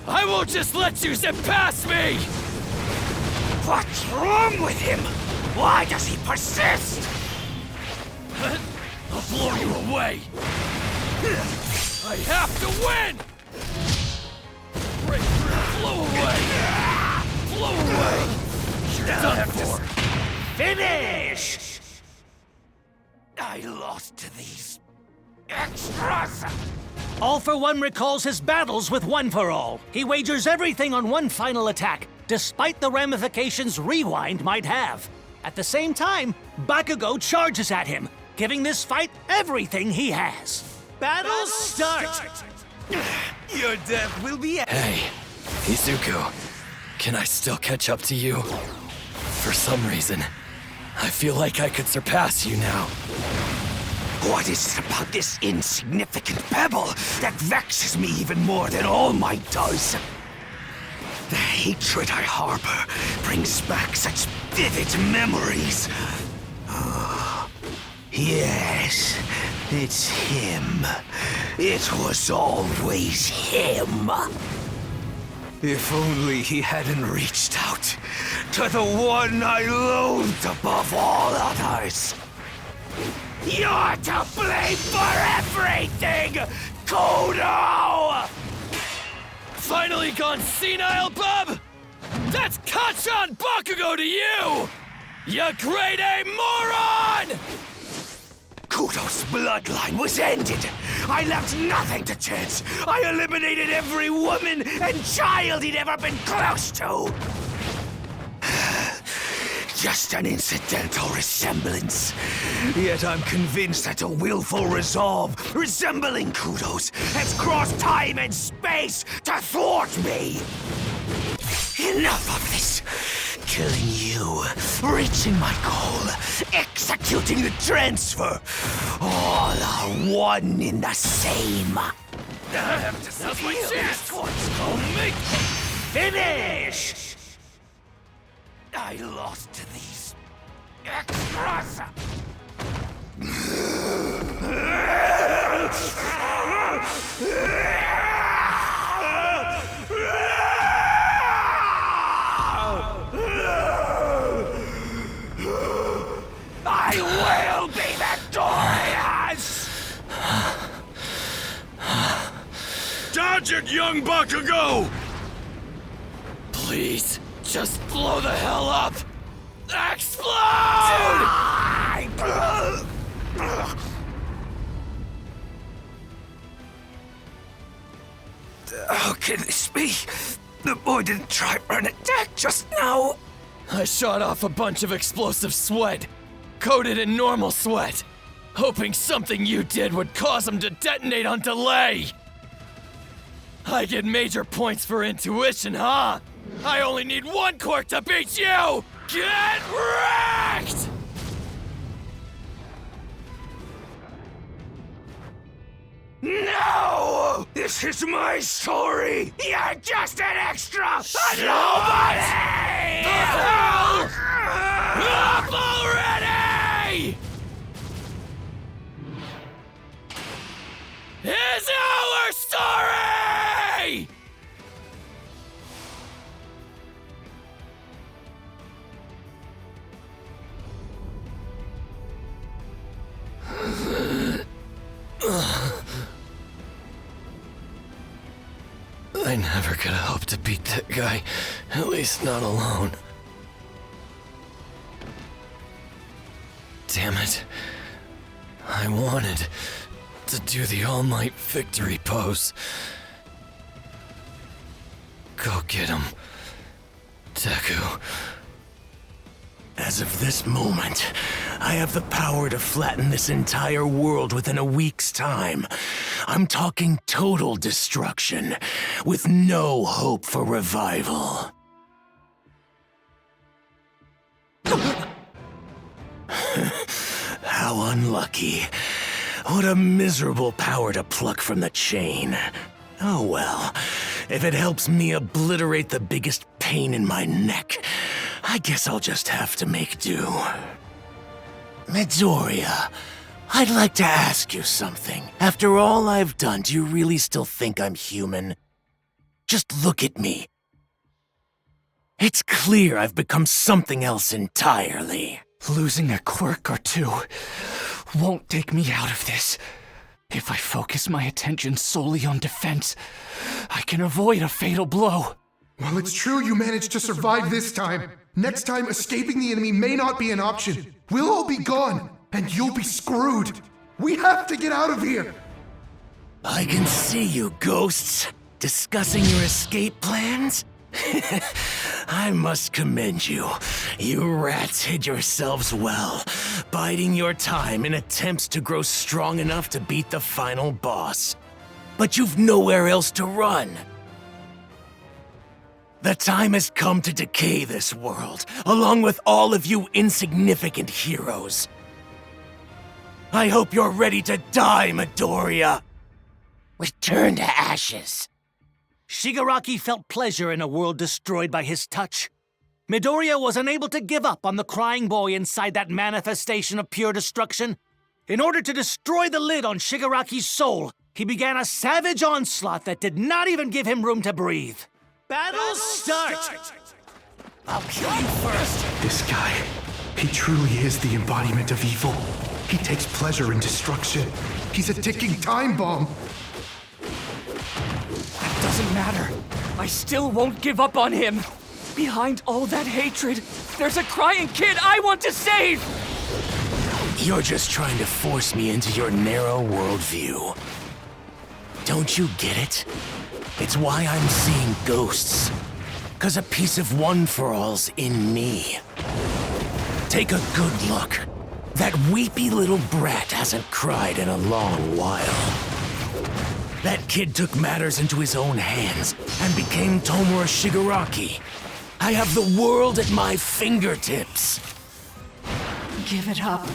I won't just let you zip past me! What's wrong with him? Why does he persist? I'll blow you away! I have to win! Break through, blow away! Blow away! You're done for! Finish! I lost to these Extras! All for One recalls his battles with One for All. He wagers everything on one final attack, despite the ramifications Rewind might have. At the same time, Bakugo charges at him, giving this fight everything he has. Battle start! Your death will be... Hey, Izuku. Can I still catch up to you? For some reason, I feel like I could surpass you now. What is it about this insignificant pebble that vexes me even more than All Might does? The hatred I harbor brings back such vivid memories. Yes, it's him. It was always him. If only he hadn't reached out to the one I loathed above all others. You're to blame for everything, Kudo! Finally gone senile, bub? That's Kachan Bakugo to you! You grade A moron! Kudo's bloodline was ended. I left nothing to chance. I eliminated every woman and child he'd ever been close to. Just an incidental resemblance. Yet I'm convinced that a willful resolve resembling Kudo's has crossed time and space to thwart me. Enough of this. Killing you, reaching my goal, executing the transfer. All are one in the same. Now's my chance! I'll make finish! I lost to these extras. I will be victorious! Dodge it, young Bakugo! Please, just blow the hell up! Explode! How can this be? The boy didn't try for an attack just now. I shot off a bunch of explosive sweat, coated in normal sweat, hoping something you did would cause him to detonate on delay. I get major points for intuition, huh? I only need one quirk to beat you! Get wrecked! No! This is my story! You're just an extra! A nobody! Up already! Is our story! I never could have hoped to beat that guy, at least not alone. Damn it. I wanted to do the All Might victory pose. Go get him, Deku. As of this moment, I have the power to flatten this entire world within a week's time. I'm talking total destruction, with no hope for revival. How unlucky. What a miserable power to pluck from the chain. Oh well, if it helps me obliterate the biggest pain in my neck, I guess I'll just have to make do. Midoriya, I'd like to ask you something. After all I've done, do you really still think I'm human? Just look at me. It's clear I've become something else entirely. Losing a quirk or two won't take me out of this. If I focus my attention solely on defense, I can avoid a fatal blow. Well, it's true you managed to survive this time. Next time, escaping the enemy may not be an option. We'll all be gone, and you'll be screwed. We have to get out of here! I can see you, ghosts, discussing your escape plans? I must commend you. You rats hid yourselves well, biding your time in attempts to grow strong enough to beat the final boss. But you've nowhere else to run. The time has come to decay this world, along with all of you insignificant heroes. I hope you're ready to die, Midoriya. Return to ashes. Shigaraki felt pleasure in a world destroyed by his touch. Midoriya was unable to give up on the crying boy inside that manifestation of pure destruction. In order to destroy the lid on Shigaraki's soul, he began a savage onslaught that did not even give him room to breathe. Battle start! I'll kill you first! This guy, he truly is the embodiment of evil. He takes pleasure in destruction. He's a ticking time bomb. That doesn't matter. I still won't give up on him. Behind all that hatred, there's a crying kid I want to save! You're just trying to force me into your narrow worldview. Don't you get it? It's why I'm seeing ghosts. 'Cause a piece of One for All's in me. Take a good look. That weepy little brat hasn't cried in a long while. That kid took matters into his own hands and became Tomura Shigaraki. I have the world at my fingertips. Give it up.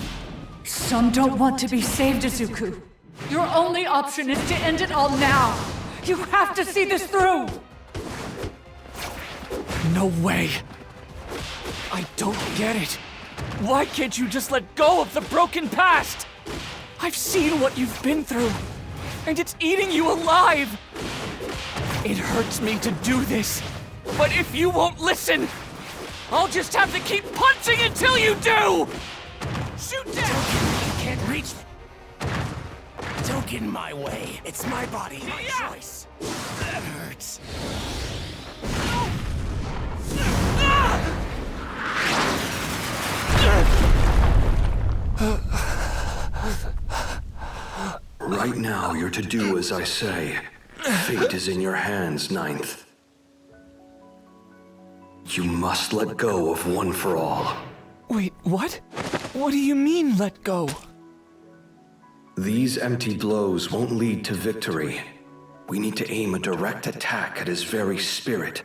Some don't want to be saved, Izuku. Your only option is to end it all now. You have to see this through. No way. I don't get it. Why can't you just let go of the broken past? I've seen what you've been through, and it's eating you alive. It hurts me to do this, but if you won't listen, I'll just have to keep punching until you do! Shoot down! You can't reach me. Don't get in my way. It's my body, my choice. That hurts. Right now, you're to do as I say. Fate is in your hands, Ninth. You must let go of One for All. Wait, what? What do you mean, let go? These empty blows won't lead to victory. We need to aim a direct attack at his very spirit.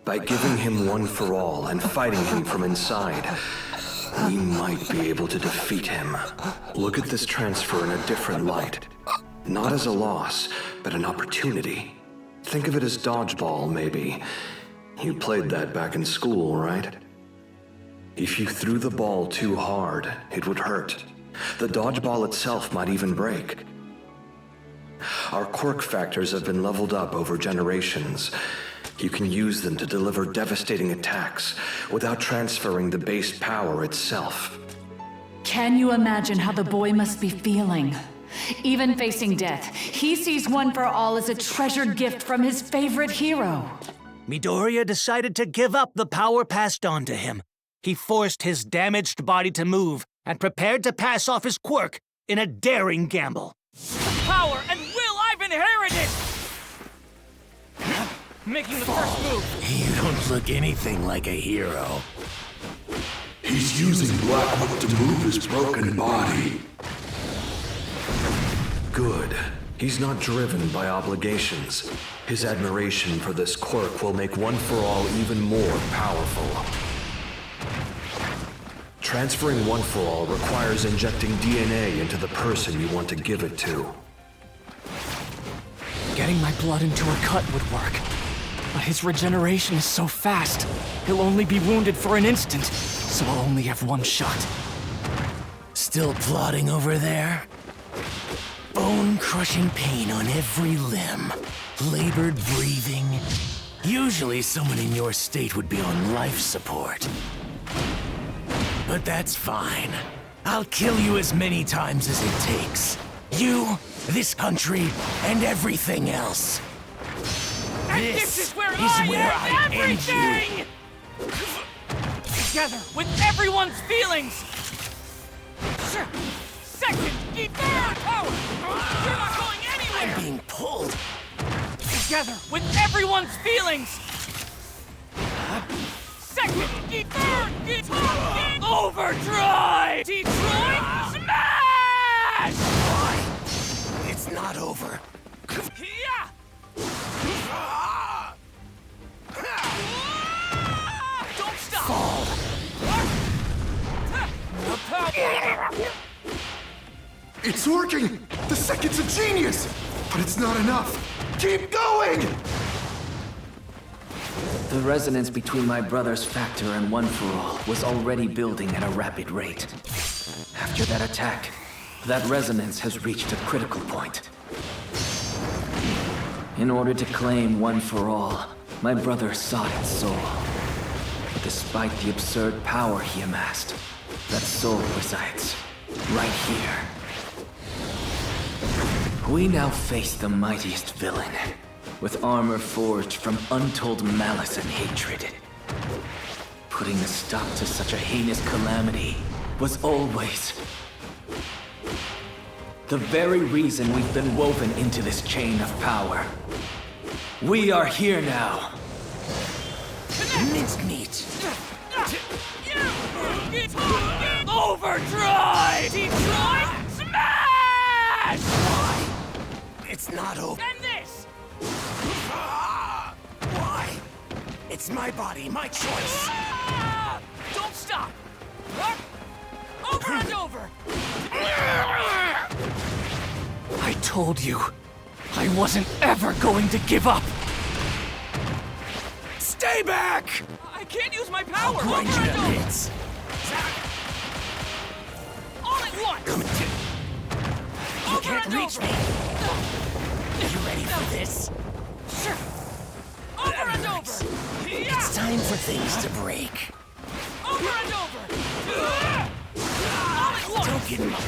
By giving him One for All and fighting him from inside, we might be able to defeat him. Look at this transfer in a different light. Not as a loss, but an opportunity. Think of it as dodgeball, maybe. You played that back in school, right? If you threw the ball too hard, it would hurt. The dodgeball itself might even break. Our quirk factors have been leveled up over generations. You can use them to deliver devastating attacks without transferring the base power itself. Can you imagine how the boy must be feeling? Even facing death, he sees One for All as a treasured gift from his favorite hero. Midoriya decided to give up the power passed on to him. He forced his damaged body to move and prepared to pass off his quirk in a daring gamble. The power and will I've inherited! Making the first move. You don't look anything like a hero. He's using Blackwood to move his broken body. Good. He's not driven by obligations. His admiration for this quirk will make One for All even more powerful. Transferring One for All requires injecting DNA into the person you want to give it to. Getting my blood into a cut would work. But his regeneration is so fast, he'll only be wounded for an instant, so I'll only have one shot. Still plotting over there? Bone-crushing pain on every limb. Labored breathing. Usually someone in your state would be on life support. But that's fine. I'll kill you as many times as it takes. You, this country, and everything else. And this is where I end everything! Together with everyone's feelings! Second, third power! You're not going anywhere! I'm being pulled. Together with everyone's feelings! Second, third, overdrive! Detroit smash! Why? It's not over. Yeah! Don't stop! Fall. It's working! The second's a genius! But it's not enough! Keep going! The resonance between my brother's factor and One For All was already building at a rapid rate. After that attack, that resonance has reached a critical point. In order to claim One For All, my brother sought its soul. But despite the absurd power he amassed, that soul resides right here. We now face the mightiest villain, with armor forged from untold malice and hatred. Putting a stop to such a heinous calamity was always the very reason we've been woven into this chain of power. We are here now. Mincemeat. Overdrive! Detroit smash! Why? It's not over. And this! Why? It's my body, my choice. Don't stop! Over and over! I told you, I wasn't ever going to give up! Stay back! I can't use my power! I'll grind you to bits. All at once! You can't reach me! Are you ready for this? Sure! Over and over! It's time for things to break. Over and over! All at once! Don't get him up.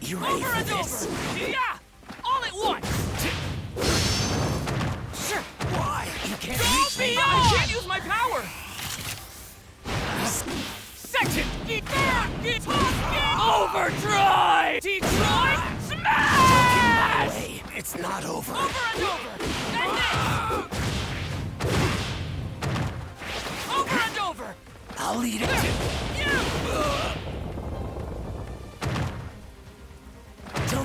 You ready over for and this? Over. Yeah! All at once! Sure! Why? You can't Go reach me! I can't use my power! Second! Overdrive! Detroit smash! Away. It's not over. Over and over! And this! Over and over! I'll eat it.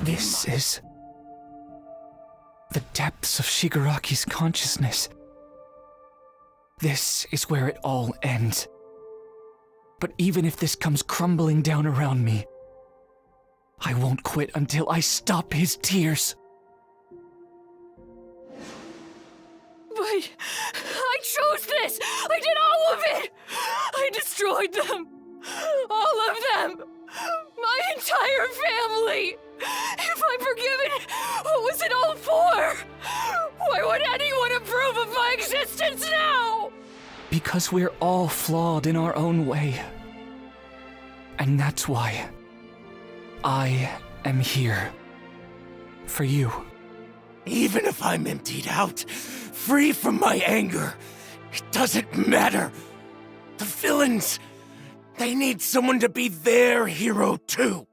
This is the depths of Shigaraki's consciousness. This is where it all ends. But even if this comes crumbling down around me, I won't quit until I stop his tears. But I chose this! I did all of it! I destroyed them! All of them! My entire family! If I'm forgiven, what was it all for? Why would anyone approve of my existence now? Because we're all flawed in our own way. And that's why I am here. For you. Even if I'm emptied out, free from my anger, it doesn't matter. The villains, they need someone to be their hero too.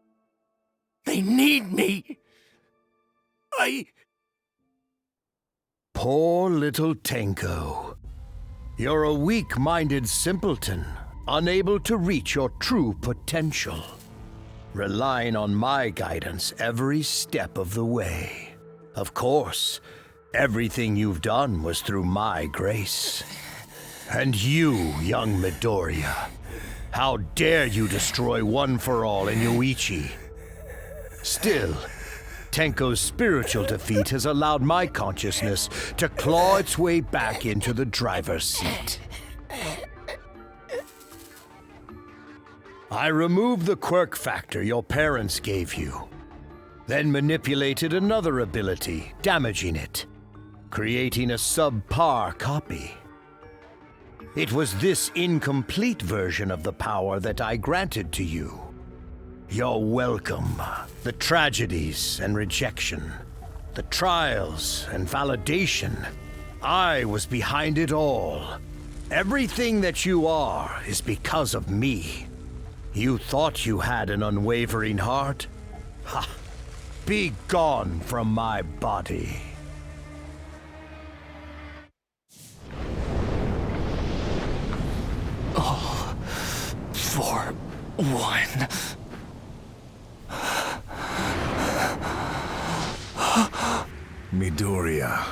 They need me. Poor little Tenko. You're a weak-minded simpleton, unable to reach your true potential, relying on my guidance every step of the way. Of course, everything you've done was through my grace. And you, young Midoriya, how dare you destroy One For All in Yoichi? Still, Tenko's spiritual defeat has allowed my consciousness to claw its way back into the driver's seat. I removed the quirk factor your parents gave you, then manipulated another ability, damaging it, creating a subpar copy. It was this incomplete version of the power that I granted to you. You're welcome. The tragedies and rejection, the trials and validation, I was behind it all. Everything that you are is because of me. You thought you had an unwavering heart? Ha! Be gone from my body. All for one. Midoriya.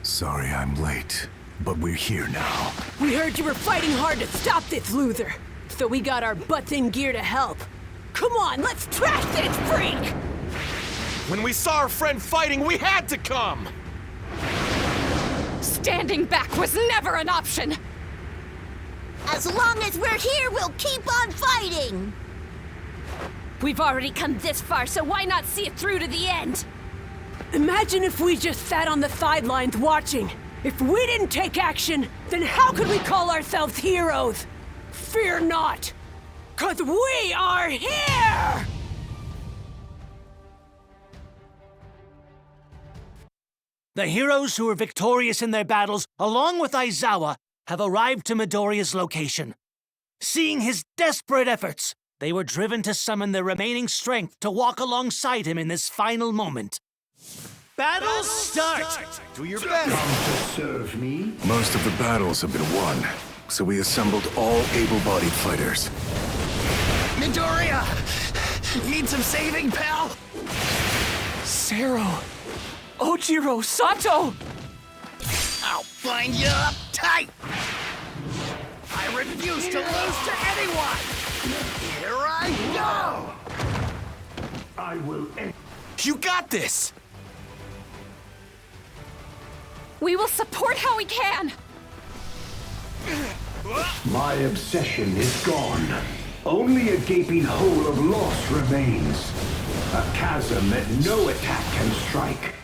Sorry I'm late, but we're here now. We heard you were fighting hard to stop this loser, so we got our butts in gear to help. Come on, let's trash this freak! When we saw our friend fighting, we had to come! Standing back was never an option! As long as we're here, we'll keep on fighting! We've already come this far, so why not see it through to the end? Imagine if we just sat on the sidelines watching. If we didn't take action, then how could we call ourselves heroes? Fear not, 'cause we are here! The heroes who were victorious in their battles, along with Aizawa, have arrived to Midoriya's location. Seeing his desperate efforts, they were driven to summon their remaining strength to walk alongside him in this final moment. Battle start! Do your best! Come to serve me? Most of the battles have been won, so we assembled all able-bodied fighters. Midoriya! Need some saving, pal? Zero, Ojiro, Sato! I'll find you up tight! I refuse to lose to anyone! Here I go! I will end. You got this! We will support how we can! My obsession is gone. Only a gaping hole of loss remains. A chasm that no attack can strike.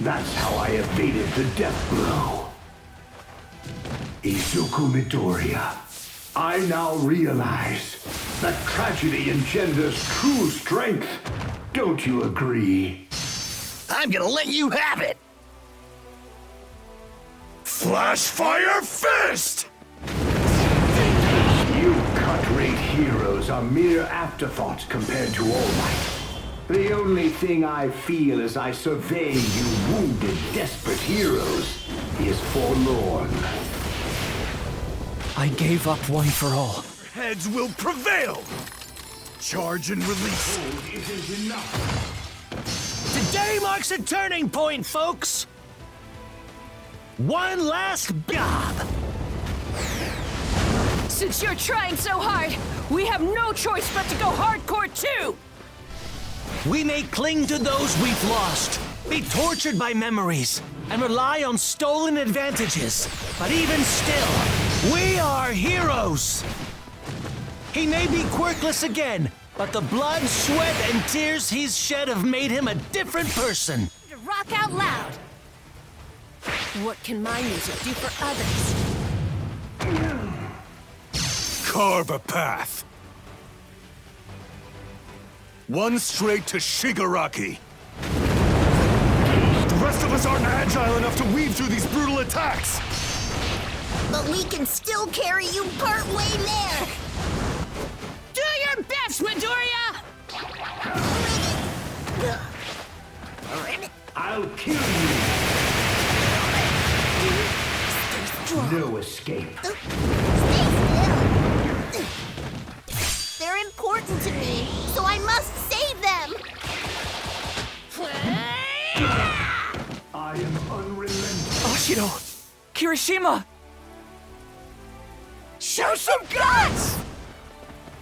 That's how I evaded the death blow. Izuku Midoriya, I now realize that tragedy engenders true strength. Don't you agree? I'm gonna let you have it! Flash Fire Fist! You cut-rate heroes are mere afterthoughts compared to All Might. The only thing I feel as I survey you wounded, desperate heroes is forlorn. I gave up one for all. Heads will prevail! Charge and release. Hold isn't enough. Today marks a turning point, folks! One last job! Since you're trying so hard, we have no choice but to go hardcore too! We may cling to those we've lost, be tortured by memories, and rely on stolen advantages. But even still, we are heroes! He may be quirkless again, but the blood, sweat, and tears he's shed have made him a different person. To rock out loud! What can my music do for others? Carve a path. One straight to Shigaraki. The rest of us aren't agile enough to weave through these brutal attacks. But we can still carry you part way there! Do your best, Midoriya! I'll kill you! No escape. They're important to me, so I must save them! I am unrelenting. Ashido! Kirishima! Show some guts!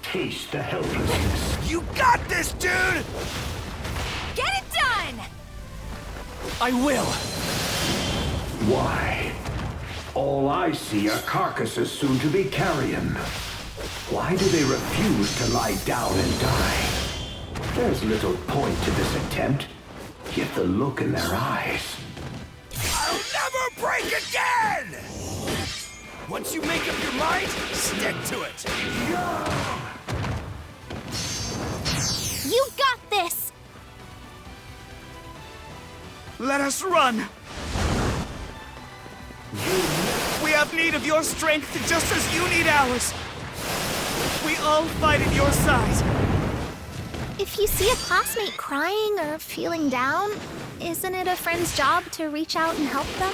Taste the helplessness. You got this, dude! Get it done! I will! Why? All I see are carcasses soon to be carrion. Why do they refuse to lie down and die? There's little point to this attempt, yet the look in their eyes. I'll never break again! Once you make up your mind, stick to it! You got this! Let us run! We have need of your strength just as you need ours! We all fight at your side. If you see a classmate crying or feeling down, isn't it a friend's job to reach out and help them?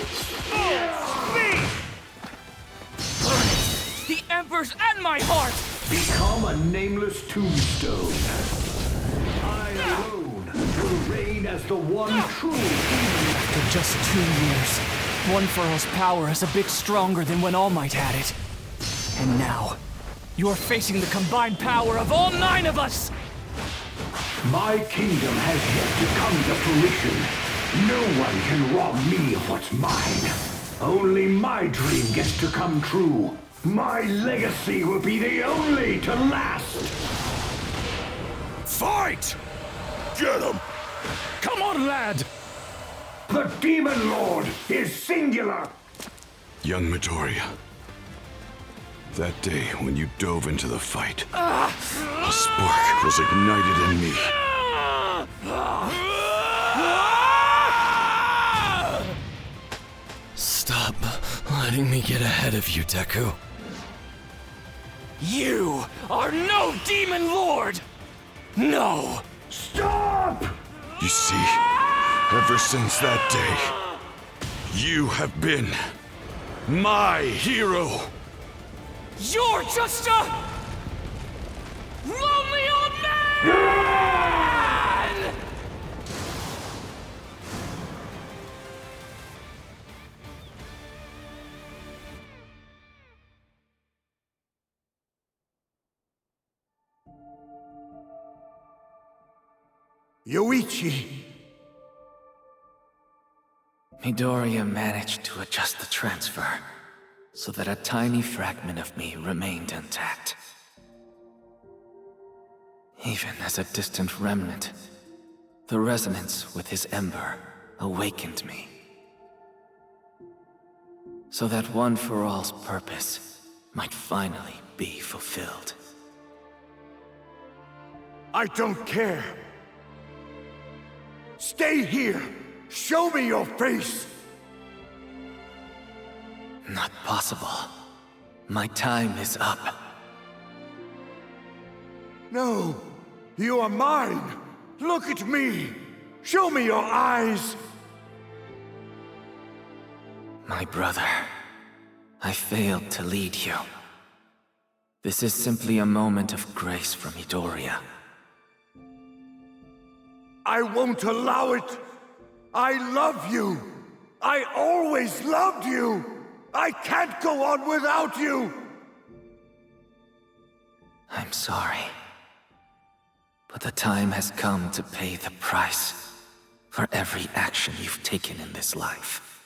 The Emperor's and my heart! Become a nameless tombstone. I alone will reign as the one true king. After just 2 years, One For All's power is a bit stronger than when All Might had it. And now, you're facing the combined power of all 9 of us! My kingdom has yet to come to fruition. No one can rob me of what's mine. Only my dream gets to come true. My legacy will be the only to last. Fight! Get him! Come on, lad! The Demon Lord is singular! Young Midoriya. That day when you dove into the fight, a spark was ignited in me. Stop letting me get ahead of you, Deku. You are no Demon Lord! No! Stop! You see, ever since that day, you have been my hero. You're just a lonely old man! Yoichi! Midoriya managed to adjust the transfer so that a tiny fragment of me remained intact. Even as a distant remnant, the resonance with his ember awakened me. So that One For All's purpose might finally be fulfilled. I don't care. Stay here. Show me your face. Not possible. My time is up. No, you are mine. Look at me. Show me your eyes. My brother, I failed to lead you. This is simply a moment of grace from Midoriya. I won't allow it. I love you. I always loved you. I can't go on without you. I'm sorry. But the time has come to pay the price for every action you've taken in this life.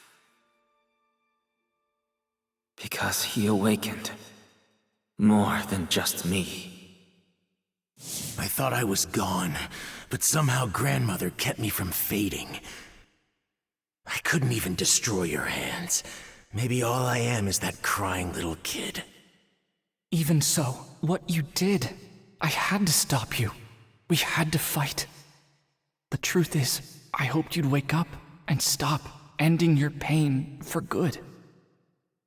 Because he awakened more than just me. I thought I was gone, but somehow Grandmother kept me from fading. I couldn't even destroy your hands. Maybe all I am is that crying little kid. Even so, what you did, I had to stop you. We had to fight. The truth is, I hoped you'd wake up and stop ending your pain for good.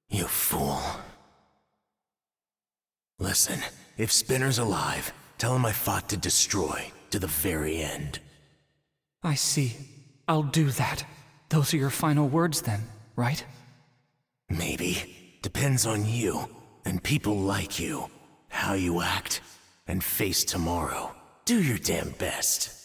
You fool. Listen, if Spinner's alive, tell him I fought to destroy, to the very end. I see. I'll do that. Those are your final words then, right? Maybe. Depends on you, and people like you. How you act, and face tomorrow. Do your damn best.